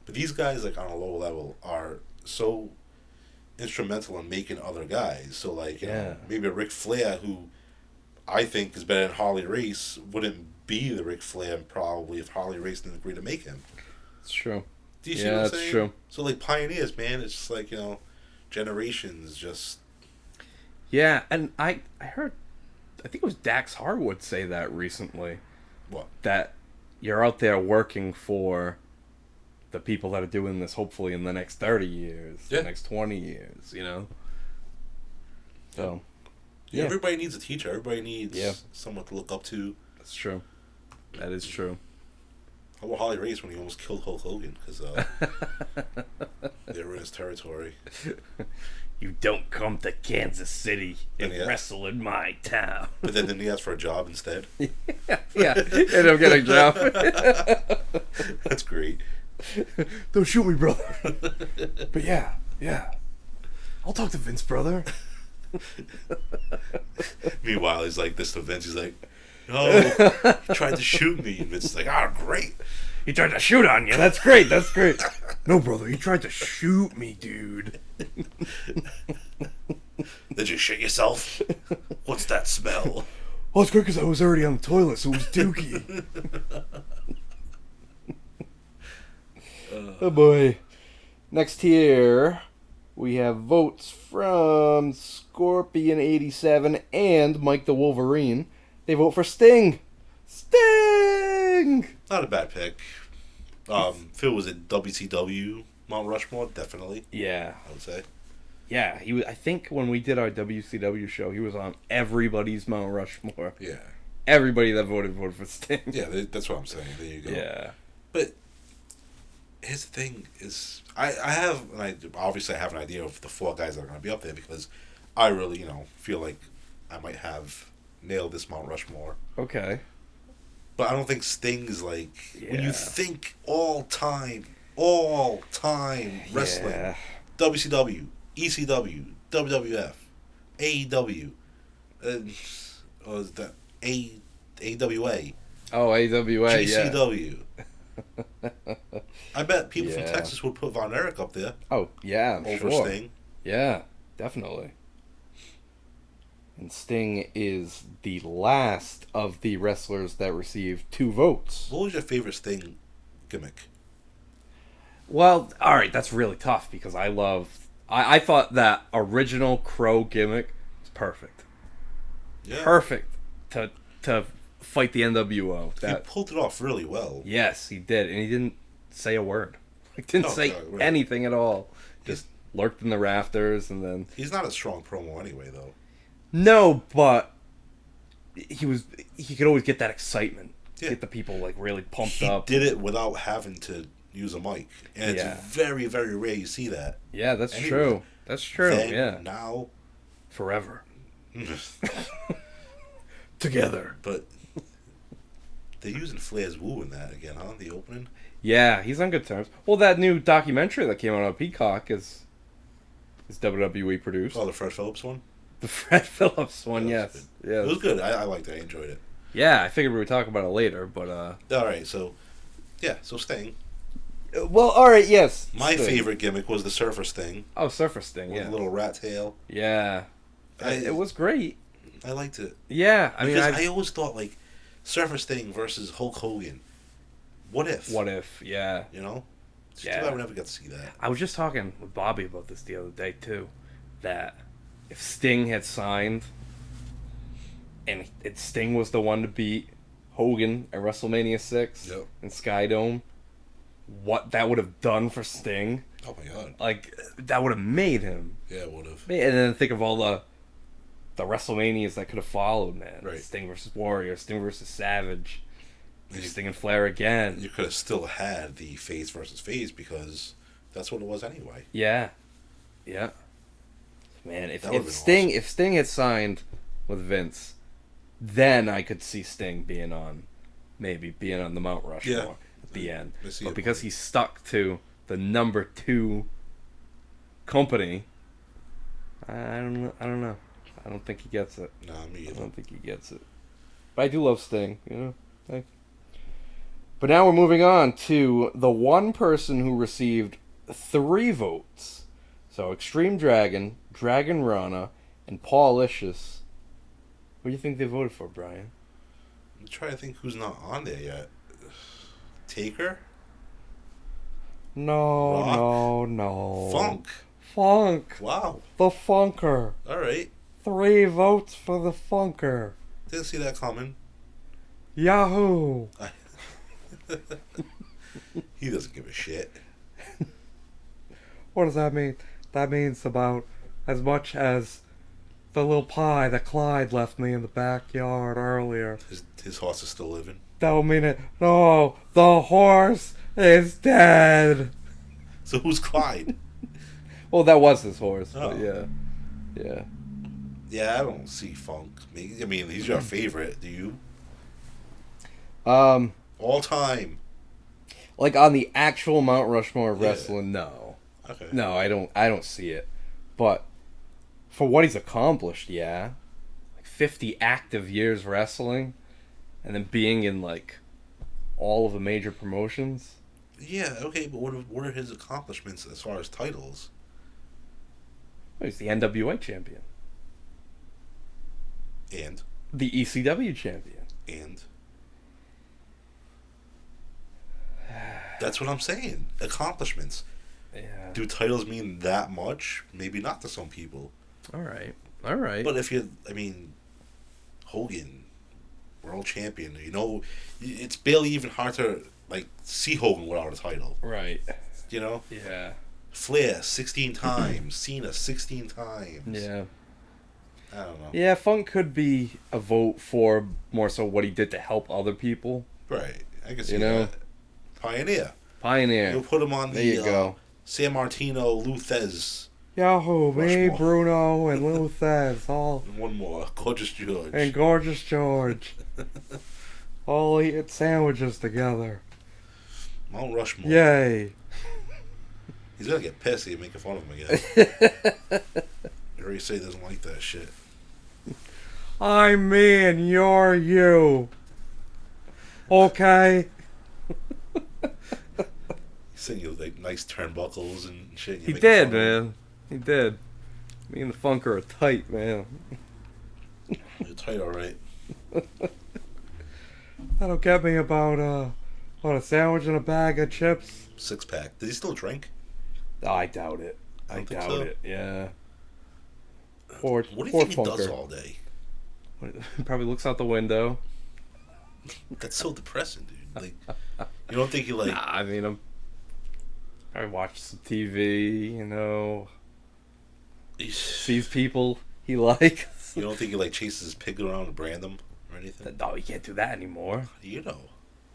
But these guys, like, on a lower level are so instrumental in making other guys. So, like, you know, maybe a Ric Flair, who I think is better than Harley Race, wouldn't be the Ric Flair probably if Harley Race didn't agree to make him. It's true. Do you see Yeah, what I'm that's saying? true. So, like, pioneers, man, it's just like, generations just... Yeah, and I heard, I think it was Dax Harwood say that recently. What? That you're out there working for the people that are doing this hopefully in the next 30 years, Yeah. the next 20 years, So, Yeah, everybody needs a teacher. Everybody needs Yeah. someone to look up to. that's true. That is true. How about Harley Race when he almost killed Hulk Hogan? Because they were in his territory. You don't come to Kansas City and Yeah. wrestle in my town. But then didn't he ask for a job instead? Yeah, end up getting a job. That's great. Don't shoot me, brother. But yeah. I'll talk to Vince, brother. Meanwhile, he's like this to Vince. He's like, no, he tried to shoot me. And Vince's like, great. He tried to shoot on you. That's great. No, brother, he tried to shoot me, dude. Did you shit yourself? What's that smell? Oh, it's great because I was already on the toilet, so it was dookie. Oh, boy. Next here, we have votes from Scorpion87 and Mike the Wolverine. They vote for Sting. Sting! Not a bad pick. Phil was at WCW Mount Rushmore, definitely. Yeah. I would say. Yeah, he was, I think when we did our WCW show, he was on everybody's Mount Rushmore. Yeah. Everybody that voted for Sting. Yeah, that's what I'm saying. There you go. Yeah. But here's the thing: is I have, and I obviously have an idea of the four guys that are going to be up there because I really, feel like I might have nailed this Mount Rushmore. Okay. But I don't think Sting is like when you Yeah. think all time wrestling. Yeah. WCW, ECW, WWF, AEW, or is that AWA, Oh, AWA, yeah. GCW. I bet people from Yeah. Texas would put Von Erich up there Oh, yeah, I'm over sure. Sting. Yeah, definitely. And Sting is the last of the wrestlers that received 2 votes. What was your favorite Sting gimmick? Well, all right, that's really tough because I thought that original Crow gimmick was perfect. Yeah. Perfect to fight the NWO. He pulled it off really well. Yes, he did, and he didn't say a word. He didn't No, say no, right. anything at all. Just lurked in the rafters, and then He's not a strong promo anyway, though. no, but he could always get that excitement, Yeah. get the people like really pumped He up. did it without having to use a mic, and Yeah. it's very, very rare you see that. Yeah, that's Anyway, true. That's true. Then, Yeah, Now, forever together. but they're using Flair's Woo in that again, huh? The opening. Yeah, he's on good terms. Well, that new documentary that came out on Peacock is WWE produced. Oh, the Fred Phillips one. The Fred Phillips one, Yeah, that yes. was Yeah. It was good. I liked it. I enjoyed it. Yeah, I figured we would talk about it later, but All right, so Sting. well, all right, yes. My Sting. favorite gimmick was the Surfer Sting Oh, Surfer Sting, with yeah. a little rat tail. Yeah. It was great. I liked it. Yeah, I mean, Because I always thought like Surfer Sting versus Hulk Hogan. What if? what if? Yeah. You know? It's too Yeah. bad we never got to see that. I was just talking with Bobby about this the other day too, that if Sting had signed, and Sting was the one to beat Hogan at WrestleMania 6 Yep. in Skydome, what that would have done for Sting, Oh my god. like that would have made him. Yeah, it would have. And then think of all the WrestleManias that could have followed, man. Right. Sting versus Warrior, Sting versus Savage, And you- Sting and Flair again. You could have still had the face versus face because that's what it was anyway. Yeah, yeah. Man, if That would've been if Sting had signed with Vince, then I could see Sting being on the Mount Rushmore Yeah. at the end. I see But it. because he's stuck to the number 2 company, I don't know. I don't think he gets it. Nah, me I either. don't think he gets it. But I do love Sting, you know. But now we're moving on to the one person who received 3 votes. So Extreme Dragon, Dragon Rana, and Paul Licious. What do you think they voted for, Brian? I'm trying to think who's not on there yet. Taker? No, Rock? no. Funk? Funk. Wow. The Funker. Alright. 3 votes for the Funker. Didn't see that coming. Yahoo! He doesn't give a shit. What does that mean? That means about as much as the little pie that Clyde left me in the backyard earlier. His horse is still living. That would mean it. No, the horse is dead. So who's Clyde? Well, that was his horse, Oh. but yeah. Yeah. Yeah, I don't see Funk. I mean, he's your favorite. Do you? All time. Like on the actual Mount Rushmore of Yeah. wrestling, no. Okay. No, I don't see it. But for what he's accomplished, yeah. Like 50 active years wrestling and then being in like all of the major promotions. Yeah, okay, but what are his accomplishments as far as titles? Well, he's the NWA champion. And The ECW champion. that's what I'm saying. Accomplishments. Yeah. Do titles mean that much? Maybe not to some people. All right. But Hogan, world champion, it's barely even hard to like see Hogan without a title. Right. You know? Yeah. Flair 16 times, Cena 16 times. Yeah. I don't know. Yeah, Funk could be a vote for more so what he did to help other people. Right. I can see You know? that. Pioneer. Pioneer. You'll put him on There you go. San Martino Luthez Yahoo! Me, Rushmore. Bruno, and Lou Thesz, all And one more, Gorgeous George. and Gorgeous George, all eating sandwiches together. Mount Rushmore. Yay! He's gonna get pissed. You're making fun of him again. He already say he doesn't like that shit. I'm me and you're you. Okay. He sent you like nice turnbuckles and shit. He did, man. He did. Me and the Funker are tight, man. You're tight, all right. That'll get me about a sandwich and a bag of chips. 6-pack. Does he still drink? Oh, I doubt it. I Don't think doubt so. it. Yeah. Poor, What do you poor think he does Funker. all day? Probably looks out the window. That's so depressing, dude. Like, you don't think he like? Nah, I mean, I watch some TV, you know, You sees people he likes. don't think he like chases his pig around and brand them or anything? No, you can't do that anymore. How do you know?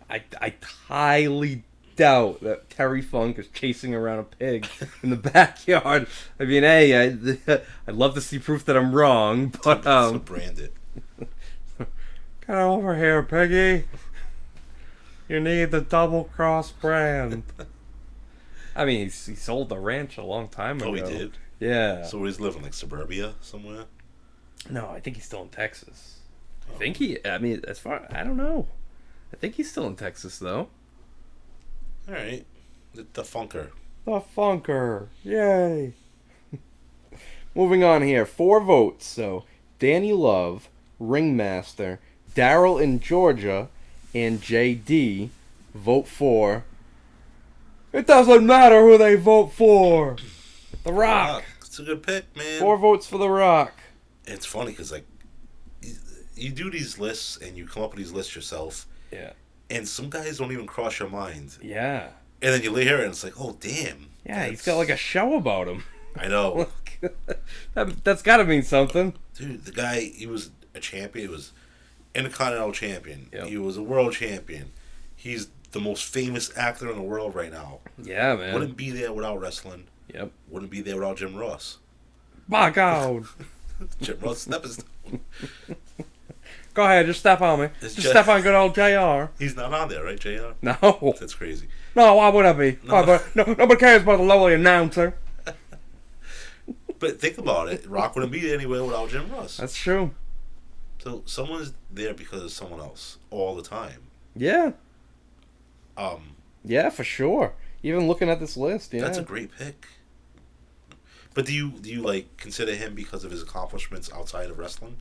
I highly doubt that Terry Funk is chasing around a pig in the backyard. I mean, hey, I'd love to see proof that I'm wrong, but So brand it. get over here, piggy. You need the double cross brand. I mean, he sold the ranch a long time ago. Oh, he did. Yeah. So where's he living? Like suburbia somewhere? No, I think he's still in Texas. I mean, as far, I don't know. I think he's still in Texas, though. All right. The Funker. The Funker. Yay. Moving on here. 4 votes. So, Danny Love, Ringmaster, Daryl in Georgia, and JD vote for... It doesn't matter who they vote for. The Rock. It's a good pick, man. 4 votes for The Rock. It's funny because like you do these lists and you come up with these lists yourself, Yeah. and some guys don't even cross your mind, Yeah. and then you lay here and it's like, oh damn. Yeah, he's got like a show about him. I know, That's got to mean something. dude. The guy, he was a champion. He was Intercontinental champion. Yep. He was a world champion. He's the most famous actor in the world right now. Yeah, man. Wouldn't be there without wrestling. Yep. Wouldn't be there without Jim Ross. My God. Jim Ross stepping stone. Go ahead, just step on me. It's Just step on good old JR. He's not on there, right, JR? No. That's crazy. No, why would I be? No. Nobody cares about the lowly announcer. But think about it. Rock wouldn't be there anywhere without Jim Ross. That's true. So someone's there because of someone else all the time. Yeah. Um, Yeah, for sure. Even looking at this list, yeah. That's a great pick. But do you like consider him because of his accomplishments outside of wrestling?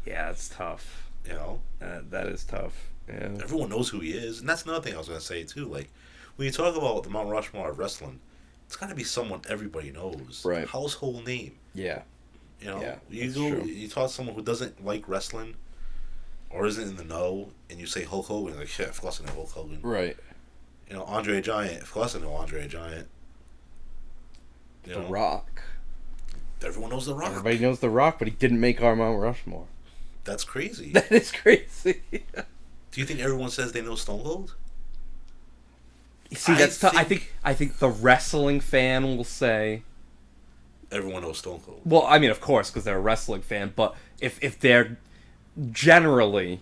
Yeah, it's tough. You know, That is tough. Yeah. everyone knows who he is, and that's another thing I was gonna say too. Like when you talk about the Mount Rushmore of wrestling, it's got to be someone everybody knows, Right. Household name. Yeah. You know, Yeah, you that's go, true. you talk to someone who doesn't like wrestling or isn't in the know, and you say Hulk Hogan, like, yeah, of course I know Hulk Hogan. Right. You know, Andre Giant, of course I know Andre Giant. You The know, Rock. everyone knows The Rock. Everybody knows The Rock, but he didn't make our Mount Rushmore. That's crazy. That is crazy. Do you think everyone says they know Stone Cold? See, that's tough. I think the wrestling fan will say. Everyone knows Stone Cold. Well, I mean, of course, because they're a wrestling fan. But if they're generally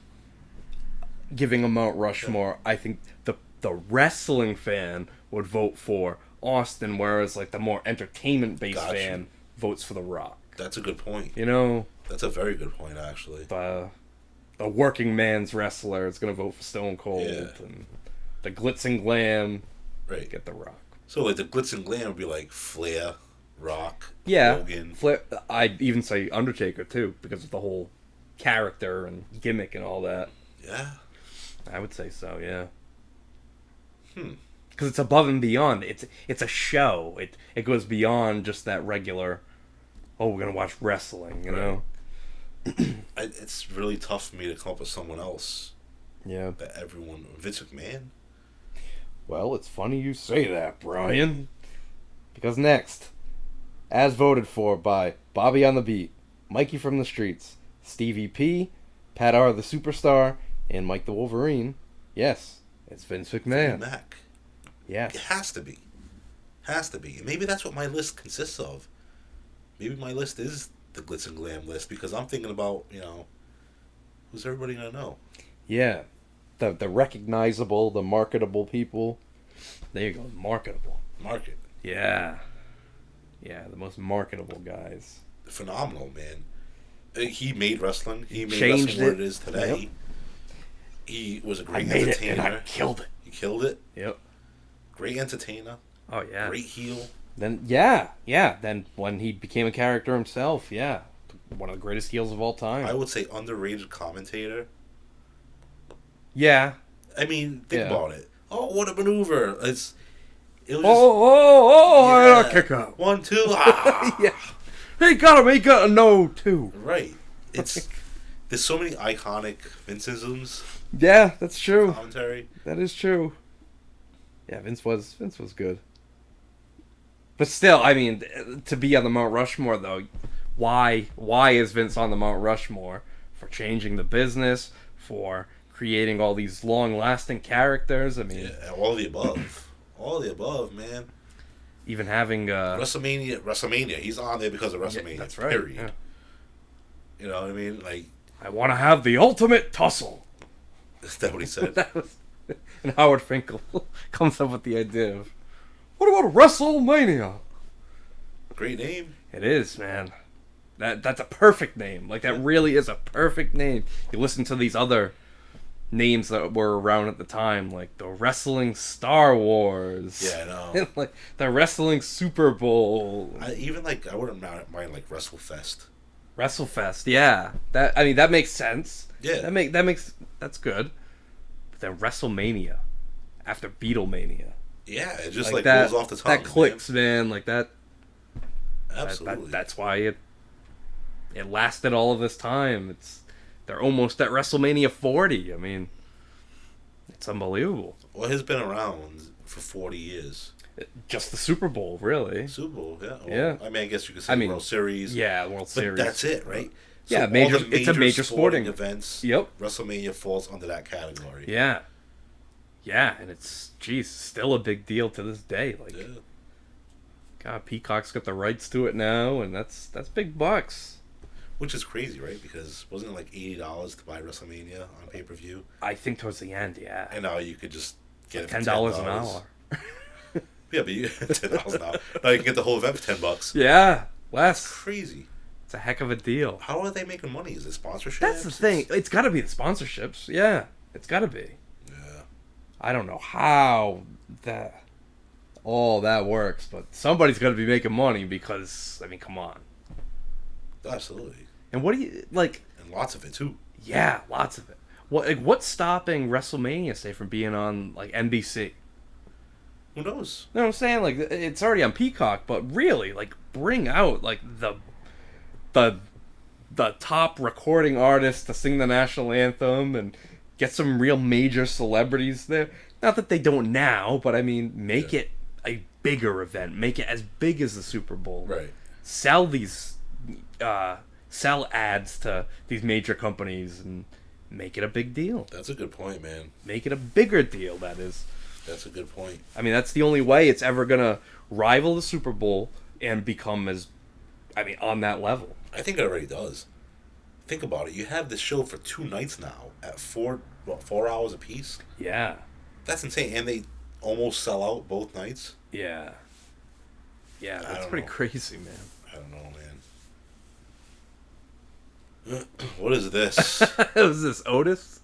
giving a Mount Rushmore, I think the wrestling fan would vote for Austin, whereas like the more entertainment-based Gotcha. fan votes for The Rock. That's a good point. You know, That's a very good point, actually. the working man's wrestler is gonna vote for Stone Cold, Yeah. and the glitz and glam Right. get The Rock. So, like, the glitz and glam would be like Flair, Rock, Yeah, Hogan. I'd even say Undertaker too, because of the whole character and gimmick and all that. Yeah. I would say so, yeah. Hmm. Because it's above and beyond. It's a show. It goes beyond just that regular. Oh, we're gonna watch wrestling, you know? It's really tough for me to come up with someone else Yeah. that everyone... Vince McMahon? Well, it's funny you say that, Brian. Because next, as voted for by Bobby on the Beat, Mikey from the Streets, Stevie P, Pat R the Superstar, and Mike the Wolverine. Yes, it's Vince McMahon. Mac. Yes. It has to be. Has to be. Maybe that's what my list consists of. maybe my list is the glitz and glam list because I'm thinking about, who's everybody gonna know? Yeah. The recognizable, the marketable people. There you go, marketable. Market. Yeah. Yeah, the most marketable guys. Phenomenal, man. He made wrestling. He made Changed wrestling what it. it is today. Yep. He was a I great made it entertainer. and I killed it. He killed it. Yep. Great entertainer. Oh, yeah. Great heel. Then, yeah. Then when he became a character himself, yeah. One of the greatest heels of all time. I would say underrated commentator. Yeah. I mean, think Yeah. about it. Oh, what a maneuver! It was just, I got a kick out. 1, 2, ah! Yeah. He got him, he got a no, too. Right. There's so many iconic Vinceisms Yeah, that's true. commentary. That is true. Yeah, Vince was good. But still, I mean, to be on the Mount Rushmore, though, why is Vince on the Mount Rushmore? For changing the business, for creating all these long-lasting characters. I mean, Yeah, all the above. All the above, man. even having WrestleMania. He's on there because of WrestleMania. yeah, that's right. Period. Yeah. You know what I mean? Like, I want to have the ultimate tussle. is that what he said? That was, and Howard Finkel comes up with the idea of, what about WrestleMania? Great name. It is, man. That's a perfect name. Like, that really is a perfect name. You listen to these other names that were around at the time, like the Wrestling Star Wars. Yeah, I know. And like the Wrestling Super Bowl. I wouldn't mind like WrestleFest. WrestleFest, yeah. That makes sense. Yeah. That's good. But then WrestleMania after Beatlemania. Yeah, it just that, goes off the tongue. That clicks, man. Like that. Absolutely. That's why it lasted all of this time. They're almost at WrestleMania 40. I mean, it's unbelievable. Well, he's been around for 40 years. Just the Super Bowl, really. Super Bowl, yeah. Well, Yeah. I mean, I guess you could say World Series. Yeah, World Series. But that's it, right? Yeah, all major. the It's a major sporting events. Yep. WrestleMania falls under that category. Yeah. Yeah, and it's still a big deal to this day. Like, Yeah. God, Peacock's got the rights to it now, and that's big bucks. Which is crazy, right? Because wasn't it like $80 to buy WrestleMania on pay-per-view? I think towards the end, yeah. And now you could just get it for $10 an hour. Yeah, but you $10 an hour. Now you can get the whole event for $10. Yeah, less. Crazy. It's a heck of a deal. How are they making money? Is it sponsorships? That's the thing. It's got to be the sponsorships. Yeah, it's got to be. Yeah. I don't know how all that works, but somebody's got to be making money because, I mean, come on. Absolutely. And what do you like? And lots of it too. Yeah, lots of it. What's stopping WrestleMania, say, from being on like NBC? Who knows? You know what I'm saying? Like, it's already on Peacock, but really, like, bring out like the top recording artists to sing the national anthem and get some real major celebrities there. Not that they don't now, but I mean, make it a bigger event. Make it as big as the Super Bowl. Right. Sell ads to these major companies and make it a big deal. That's a good point, man. Make it a bigger deal, that is. That's a good point. I mean, that's the only way it's ever going to rival the Super Bowl and become on that level. I think it already does. Think about it. You have this show for 2 nights now at 4 hours apiece. Yeah. That's insane. And they almost sell out both nights. Yeah. Yeah, that's don't pretty know. crazy, man. I don't know, man. What is this? Was this Otis?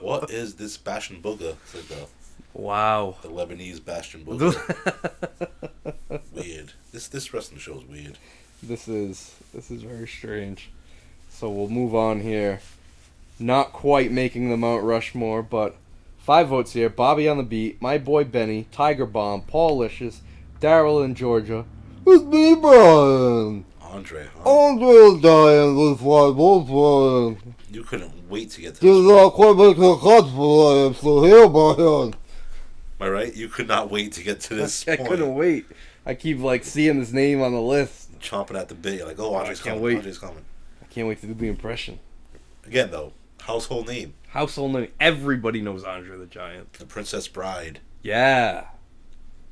What is this Bastion Booga? It's like Wow. the Lebanese Bastion Booga. Weird. This wrestling show is weird. This is very strange. So we'll move on here. Not quite making the Mount Rushmore, but 5 votes here. Bobby on the Beat, My Boy Benny, Tiger Bomb, Paul Licious, Daryl in Georgia. It's me, Brian. Andre, huh? Andre dying with 5 votes, Brian. You couldn't wait to get to Did this. not quite make the cut, but I am still here, Brian. Am I right? You could not wait to get to this I point. couldn't wait. I keep seeing his name on the list. Chomping at the bit. You're like, oh, Andre's I can't coming. wait. Andre's coming. I can't wait to do the impression. Again, though, household name. Household name. Everybody knows Andre the Giant. The Princess Bride. Yeah.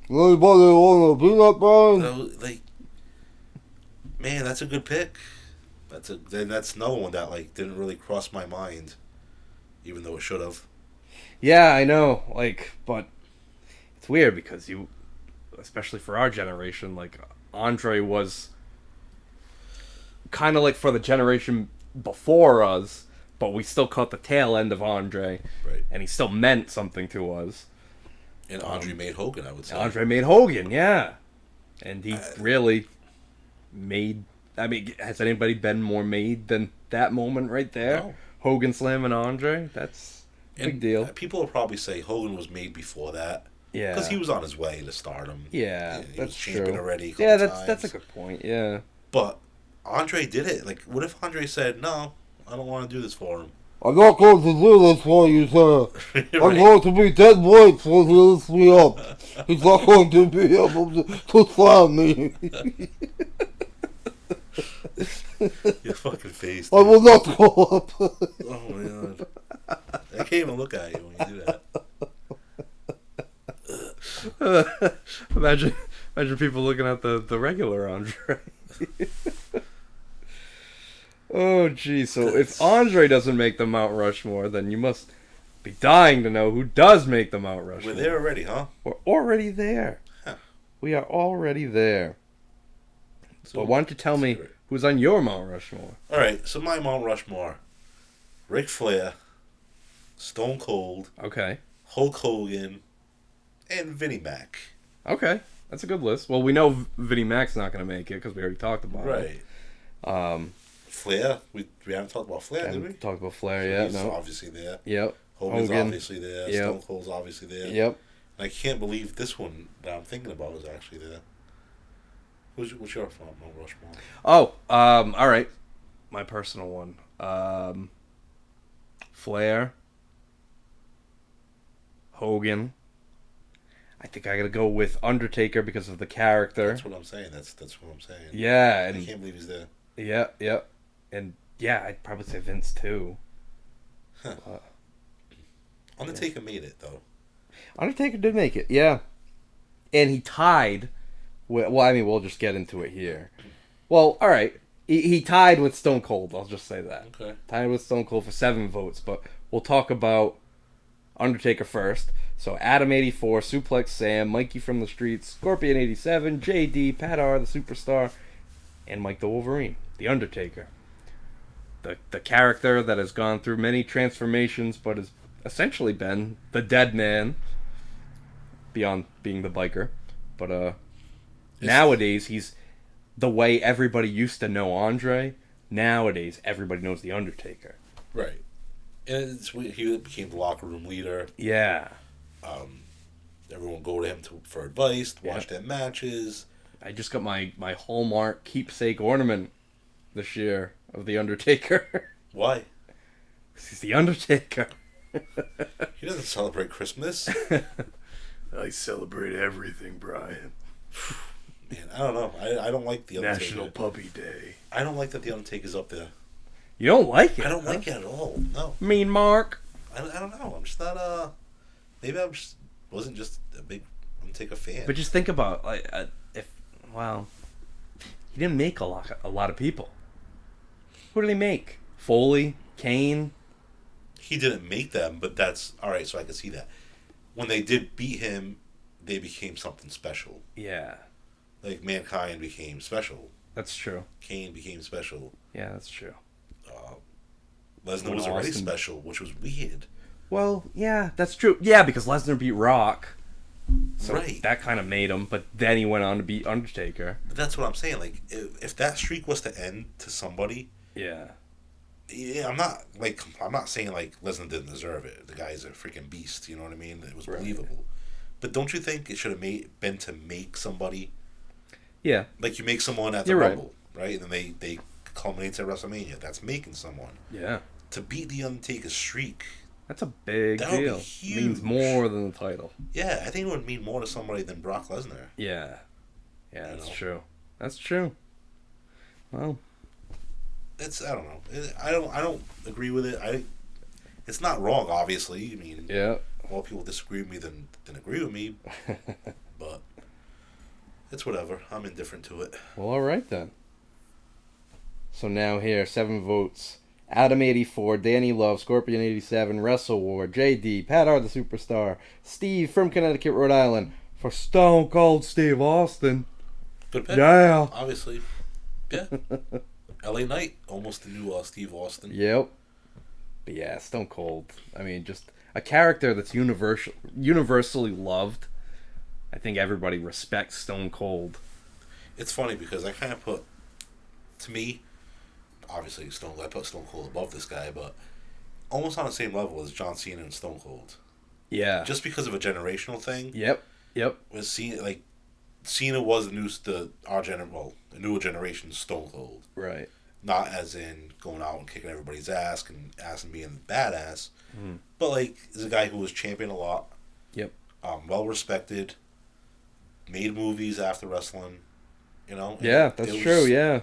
Anybody want a peanut, Brian? Like, Man, that's a good pick. That's another one that like didn't really cross my mind, even though it should have. Yeah, I know. But it's weird because especially for our generation, Andre was kind of for the generation before us, but we still caught the tail end of Andre, Right? and he still meant something to us. And Andre made Hogan, I would say. Andre made Hogan, yeah, and he really made. I mean, has anybody been more made than that moment right there? No. Hogan slamming Andre. That's a big deal. People will probably say Hogan was made before that. Yeah, because he was on his way to stardom. Yeah, he that's was champion true. already. Yeah, that's a good point. Yeah, but Andre did it. What if Andre said, "No, I don't want to do this for him"? I'm not going to do this for you, sir. Right. I'm going to be dead weight when he lifts me up. He's not going to be able to slam me. Your fucking face. I will not go up. Oh my god! I can't even look at you when you do that. imagine people looking at the regular Andre. Oh, geez. So if Andre doesn't make the Mount Rushmore, then you must be dying to know who does make the Mount Rushmore. We're there already, huh? We're already there. Huh. We are already there. So but why don't you tell me who's on your Mount Rushmore? All right, so my Mount Rushmore: Ric Flair, Stone Cold, Okay. Hulk Hogan, and Vinnie Mac. Okay. That's a good list. Well, we know Vinnie Mac's not going to make it because we already talked about it. Right. Flair, we haven't talked about Flair, did we? Talked about Flair yet? He's No. obviously there. Yep. Hogan's Hogan. obviously there. Yep. Stone Cold's obviously there. Yep. And I can't believe this one that I'm thinking about is actually there. What's your Mount Rushmore? Oh, all right. My personal one. Flair. Hogan. I think I gotta go with Undertaker because of the character. That's what I'm saying. That's what I'm saying. Yeah, I and can't believe he's there. yeah, and yeah, I'd probably say Vince too. Huh. Undertaker made it though. Undertaker did make it, yeah, and he tied. Well, I mean, we'll just get into it here. Well, all right, he tied with Stone Cold. I'll just say that. Okay. Tied with Stone Cold for 7 votes, but we'll talk about Undertaker first. So Adam 84, Suplex Sam, Mikey from the Streets, Scorpion 87, JD, Pat R, the Superstar, and Mike the Wolverine, the Undertaker. The character that has gone through many transformations, but has essentially been the dead man, beyond being the biker. But nowadays he's the way everybody used to know Andre. Nowadays everybody knows the Undertaker. Right. And he became the locker room leader. Yeah. Everyone go to him for advice, watch their matches. I just got my Hallmark keepsake ornament this year of the Undertaker. Why? 'Cause he's the Undertaker. He doesn't celebrate Christmas. I celebrate everything, Brian. Man, I don't know. I don't like the Undertaker. National Puppy Day. I don't like that the Undertaker's up there. You don't like it? I don't like it at all. No. Mean Mark. I don't know. I'm just not maybe wasn't just a big Undertaker fan. But just think about he didn't make a lot of people. Who did he make? Foley, Kane. He didn't make them, but that's all right. So I can see that when they did beat him, they became something special. Yeah, Like Mankind became special. that's true. Kane became special. Yeah, that's true. Lesnar When was already Austin- special, which was weird. Well, yeah, that's true. Yeah, because Lesnar beat Rock. So Right. that kind of made him, but then he went on to beat Undertaker. But that's what I'm saying. Like, if that streak was to end to somebody, Yeah. yeah, I'm not saying like Lesnar didn't deserve it. The guy's a freaking beast. You know what I mean? It was Right. believable. But don't you think it should have been to make somebody Yeah. like you make someone at the You're right. Rumble, right? And then they culminates at WrestleMania. That's making someone Yeah. to beat the Undertaker's streak. That's a big That would be deal. huge. Means more than the title. Yeah, I think it would mean more to somebody than Brock Lesnar. Yeah. Yeah, You that's know? true. That's true. Well, I don't know. I don't agree with it. It's not wrong, obviously. I mean, yeah. more people disagree with me than agree with me. But it's whatever. I'm indifferent to it. Well, all right then. So now here, 7 votes. Adam 84, Danny Love, Scorpion 87, Wrestle War, JD, Pat R the Superstar, Steve from Connecticut, Rhode Island, for Stone Cold Steve Austin. Good pick. Yeah. Obviously. Yeah. LA Knight, almost the new Steve Austin. Yep. But yeah, Stone Cold. I mean, just a character that's universally loved. I think everybody respects Stone Cold. It's funny because I kind of put, to me, obviously I put Stone Cold above this guy, but almost on the same level as John Cena and Stone Cold. Yeah. Just because of a generational thing. Yep. Was Cena was a newer generation Stone Cold. Right. Not as in going out and kicking everybody's ass and being badass, but like is a guy who was championed a lot. Yep. Well respected. Made movies after wrestling. You know. Yeah, that's true. Yeah.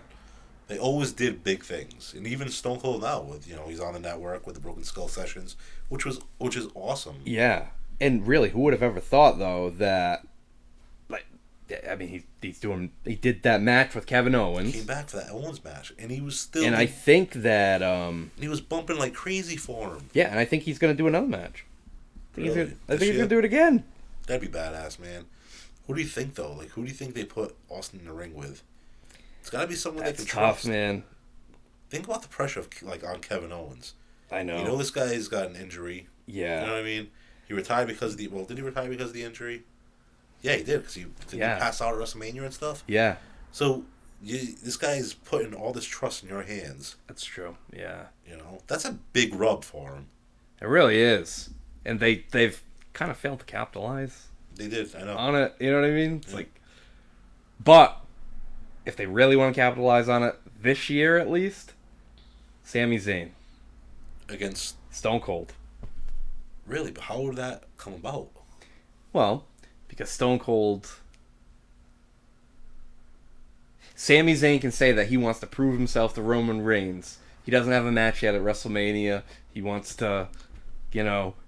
They always did big things, and even Stone Cold now with he's on the network with the Broken Skull Sessions, which is awesome. Yeah, and really, who would have ever thought though that, I mean, he did that match with Kevin Owens. He came back for that Owens match, and he was still. And I think that he was bumping like crazy for him. Yeah, and I think he's gonna do another match. I think he's gonna do it again. That'd be badass, man. Who do you think though? Like, who do you think they put Austin in the ring with? It's gotta be someone they can trust. Tough, man. Think about the pressure of on Kevin Owens. I know. This guy's got an injury. Yeah. You know what I mean? He retired because of the. Well, did he retire because of the injury? Yeah, he did because he passed out at WrestleMania and stuff. Yeah. So this guy's putting all this trust in your hands. That's true. Yeah. That's a big rub for him. It really is, and they've kind of failed to capitalize. They did. I know. On it, you know what I mean? It's like, but if they really want to capitalize on it this year at least, Sami Zayn against Stone Cold. Really, but how would that come about? Well, because Stone Cold, Sami Zayn can say that he wants to prove himself to Roman Reigns. He doesn't have a match yet at WrestleMania. He wants to,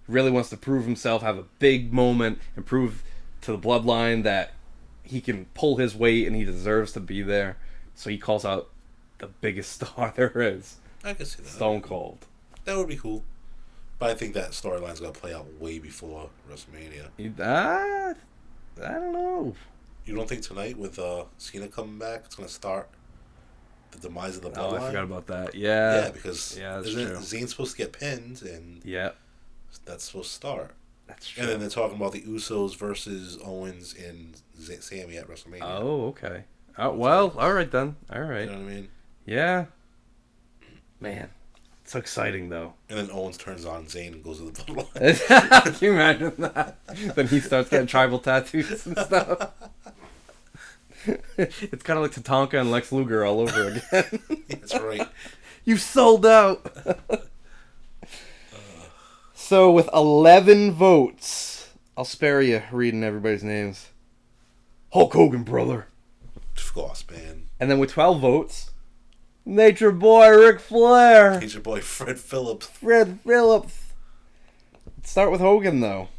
really wants to prove himself, have a big moment, and prove to the bloodline that he can pull his weight and he deserves to be there. So he calls out the biggest star there is. I can see that. Stone Cold. That would be cool. But I think that storyline's going to play out way before WrestleMania. I don't know. You don't think tonight with Cena coming back, it's going to start the demise of the bloodline? Oh, I forgot about that. Yeah. Yeah, because that's true. Zayn's supposed to get pinned, and that's supposed to start. That's true. And then they're talking about the Usos versus Owens and Sami at WrestleMania. Oh, okay. Oh, well, all right then. All right. You know what I mean? Yeah. Man, it's so exciting though. And then Owens turns on Zayn and goes to the bloodline. Can you imagine that? Then he starts getting tribal tattoos and stuff. It's kind of like Tatanka and Lex Luger all over again. That's right. You sold out. So with 11 votes, I'll spare you reading everybody's names. Hulk Hogan, brother. Of course, man. And then with 12 votes, Nature Boy Ric Flair. Nature Boy Fred Phillips. Fred Phillips. Let's start with Hogan, though.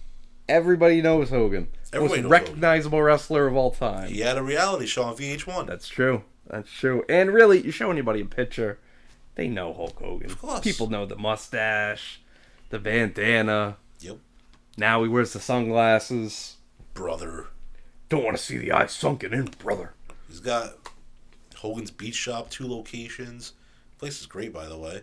Everybody knows Hogan. Everybody Most knows recognizable Hogan. Wrestler of all time. He had a reality show on VH1. That's true. That's true. And really, you show anybody a picture, they know Hulk Hogan. Of course. People know the mustache, the bandana. Yep. Now he wears the sunglasses. Brother. Don't want to see the eyes sunken in, brother. He's got Hogan's Beach Shop, 2 locations. The place is great, by the way.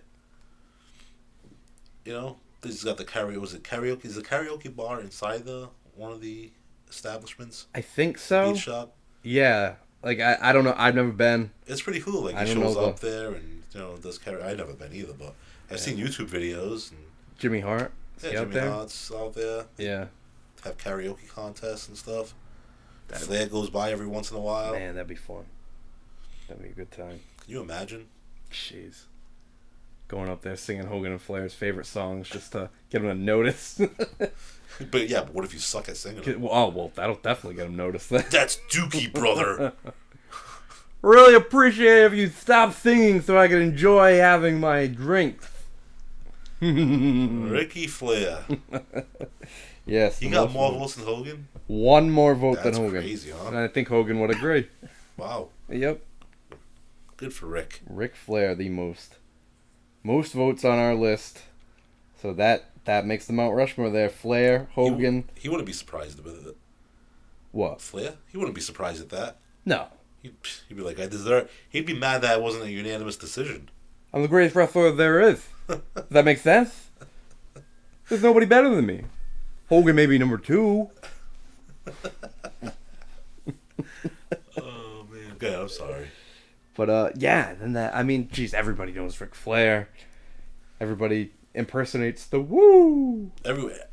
He's got the karaoke. Was it karaoke? Is the karaoke bar inside one of the establishments? I think so. Beach Shop. Yeah. Like I don't know. I've never been. It's pretty cool. Like he shows up there and does karaoke. I've never been either, but I've seen YouTube videos. And Jimmy Hart. Yeah, Jimmy Hart's out there. Yeah. Have karaoke contests and stuff. Flair goes by every once in a while. Man, that'd be fun. That'd be a good time. Can you imagine? Jeez. Going up there singing Hogan and Flair's favorite songs just to get them to notice. But what if you suck at singing them? Well, that'll definitely get them noticed. That's Dookie, brother. Really appreciate it if you stop singing so I can enjoy having my drink. Ricky Flair. Yes. He got more votes than Hogan? One more vote than Hogan. That's crazy, huh? And I think Hogan would agree. Wow. Yep. Good for Rick. Ric Flair, the most votes on our list. So that makes the Mount Rushmore there. Flair, Hogan. He wouldn't be surprised with it. What? Flair? He wouldn't be surprised at that. No. He'd be like, I deserve. He'd be mad that it wasn't a unanimous decision. I'm the greatest wrestler there is. Does that make sense? There's nobody better than me. Hogan may be number 2. Oh man, okay, I'm sorry. But yeah, then geez, everybody knows Ric Flair. Everybody impersonates the woo.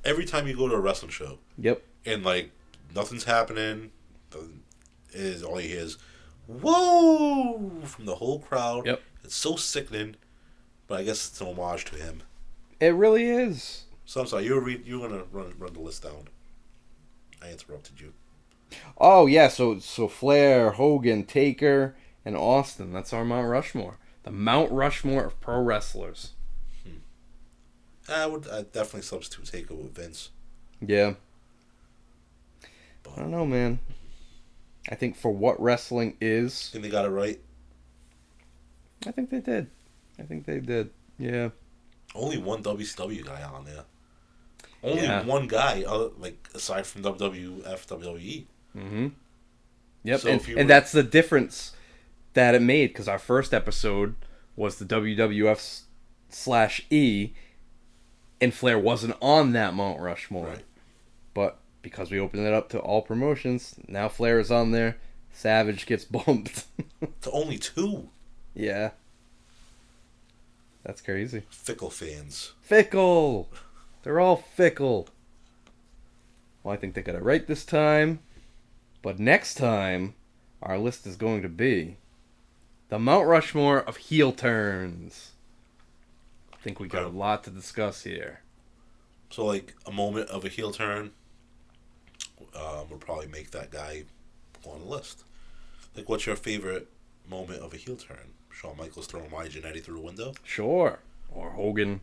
Every time you go to a wrestling show, Yep. and like nothing's happening, all you hear is whoa from the whole crowd. Yep. It's so sickening, but I guess it's an homage to him. It really is. So I'm sorry, you're gonna run the list down. I interrupted you. Oh yeah, so Flair, Hogan, Taker, and Austin. That's our Mount Rushmore. The Mount Rushmore of pro wrestlers. I'd definitely substitute Taker with Vince. Yeah. But I don't know, man. I think for what wrestling is, think they got it right. I think they did. Yeah. Only one WCW guy on there. Only Yeah. one guy, aside from WWF, WWE. Mm-hmm. Yep, So and that's the difference that it made, because our first episode was the WWF/E, and Flair wasn't on that Mount Rushmore. Right. But because we opened it up to all promotions, now Flair is on there. Savage gets bumped. To only 2 Yeah. That's crazy. fickle fans. Fickle! They're all fickle. Well, I think they got it right this time. But next time, our list is going to be the Mount Rushmore of heel turns. I think we got a lot to discuss here. So, like, a moment of a heel turn would probably make that guy go on the list. Like, what's your favorite moment of a heel turn? Shawn Michaels throwing Maya Jannetty through a window? Sure. Or Hogan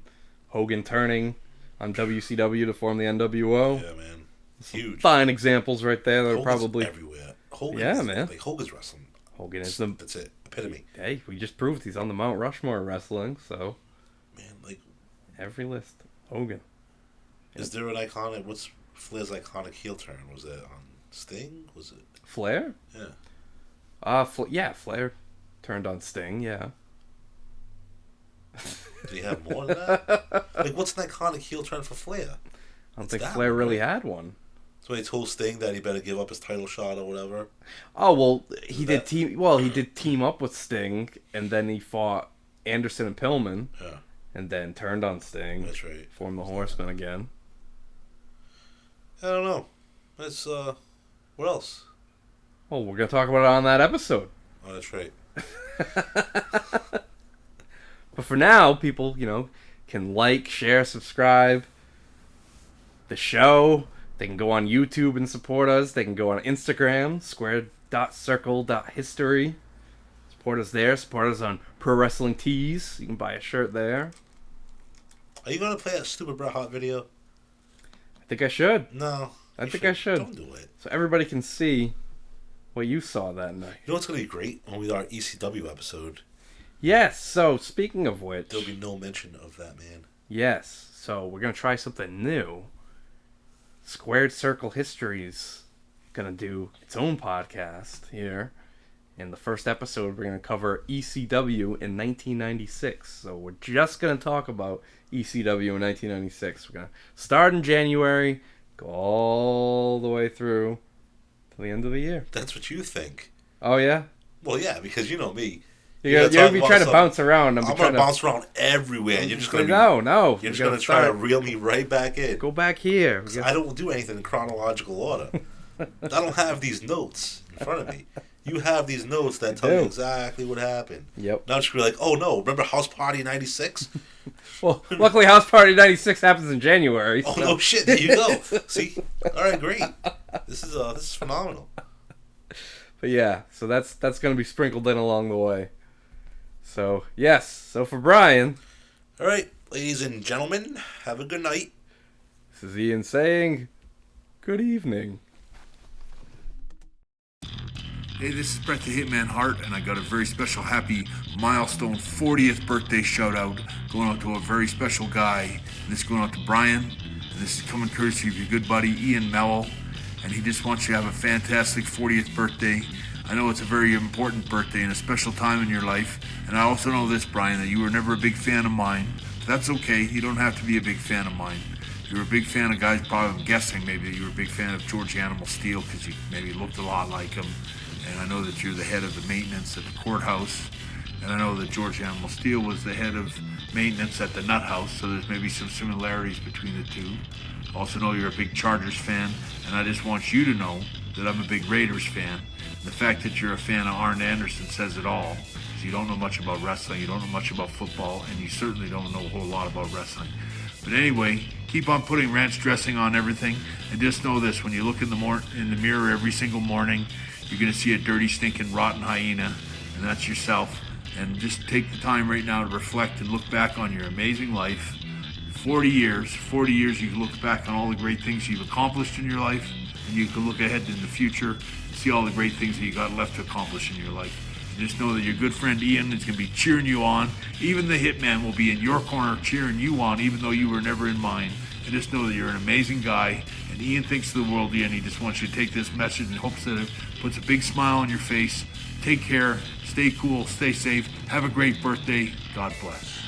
turning on WCW to form the NWO. Yeah, man. Huge. Fine examples right there. They're Hogan's probably everywhere. Hogan Yeah, is, man. Like, Hogan's wrestling. Hogan is the. That's it. Epitome. Hey, we just proved he's on the Mount Rushmore of wrestling, so Man, like, every list, Hogan. is there an iconic... What's Flair's iconic heel turn? Was it on Sting? Was it... Flair? Yeah. Yeah, Flair turned on Sting. Yeah. Do you have more than that? Like, what's an iconic heel turn for Flair? I don't It's think that Flair one, really right? had one. So he told Sting that he better give up his title shot or whatever. Oh well, he did team up with Sting, and then he fought Anderson and Pillman, Yeah, and then turned on Sting. that's right. Formed the Horsemen again. I don't know. That's what else? Well, we're gonna talk about it on that episode. Oh, that's right. But for now, people, can like, share, subscribe the show. They can go on YouTube and support us. They can go on Instagram, squared.circle.history. Support us there. Support us on Pro Wrestling Tees. You can buy a shirt there. Are you gonna play that stupid Bret Hart video? I think I should. No. I you think I should. Don't do it. So everybody can see what you saw that night. You know what's gonna be great when we do our ECW episode? Yes, so speaking of which... There'll be no mention of that man. Yes, so we're going to try something new. Squared Circle History's going to do its own podcast here. In the first episode, we're going to cover ECW in 1996. So we're just going to talk about ECW in 1996. We're going to start in January, go all the way through to the end of the year. That's what you think. Oh, yeah? Well, yeah, because you know me. You're going to be trying to bounce around. I'm going to bounce around everywhere. And you're just going to No. You're just going to try to reel me right back in. Go back here. I don't do anything in chronological order. I don't have these notes in front of me. You have these notes that tell you exactly what happened. Yep. Now it's like, oh no, remember House Party 96? Well, luckily House Party 96 happens in January. Oh so. no shit, there you go. See? Alright, great. This is phenomenal. But yeah, so that's going to be sprinkled in along the way. So, yes. So for Brian. Alright, ladies and gentlemen, have a good night. This is Ian saying, good evening. Hey, this is Brett the Hitman Hart, and I got a very special happy milestone 40th birthday shout out going out to a very special guy. And this is going out to Brian, and this is coming courtesy of your good buddy Ian Mello, and he just wants you to have a fantastic 40th birthday. I know it's a very important birthday and a special time in your life, and I also know this, Brian, that you were never a big fan of mine. That's okay, you don't have to be a big fan of mine. You're a big fan of guys, probably I'm guessing maybe that you were a big fan of George Animal Steel because you maybe looked a lot like him. And I know that you're the head of the maintenance at the courthouse. And I know that George Animal Steel was the head of maintenance at the Nut House, so there's maybe some similarities between the two. Also know you're a big Chargers fan, and I just want you to know that I'm a big Raiders fan. And the fact that you're a fan of Arn Anderson says it all. Because you don't know much about wrestling, you don't know much about football, and you certainly don't know a whole lot about wrestling. But anyway, keep on putting ranch dressing on everything, and just know this, when you look in the mirror every single morning, you're going to see a dirty, stinking, rotten hyena, and that's yourself. And just take the time right now to reflect and look back on your amazing life. 40 years you can look back on all the great things you've accomplished in your life, and you can look ahead in the future and see all the great things that you got left to accomplish in your life. And just know that your good friend Ian is going to be cheering you on. Even the Hitman will be in your corner cheering you on, even though you were never in mine. And just know that you're an amazing guy, and Ian thinks of the world of you, and he just wants you to take this message and hopes that it puts a big smile on your face. Take care, stay cool, stay safe, have a great birthday, God bless.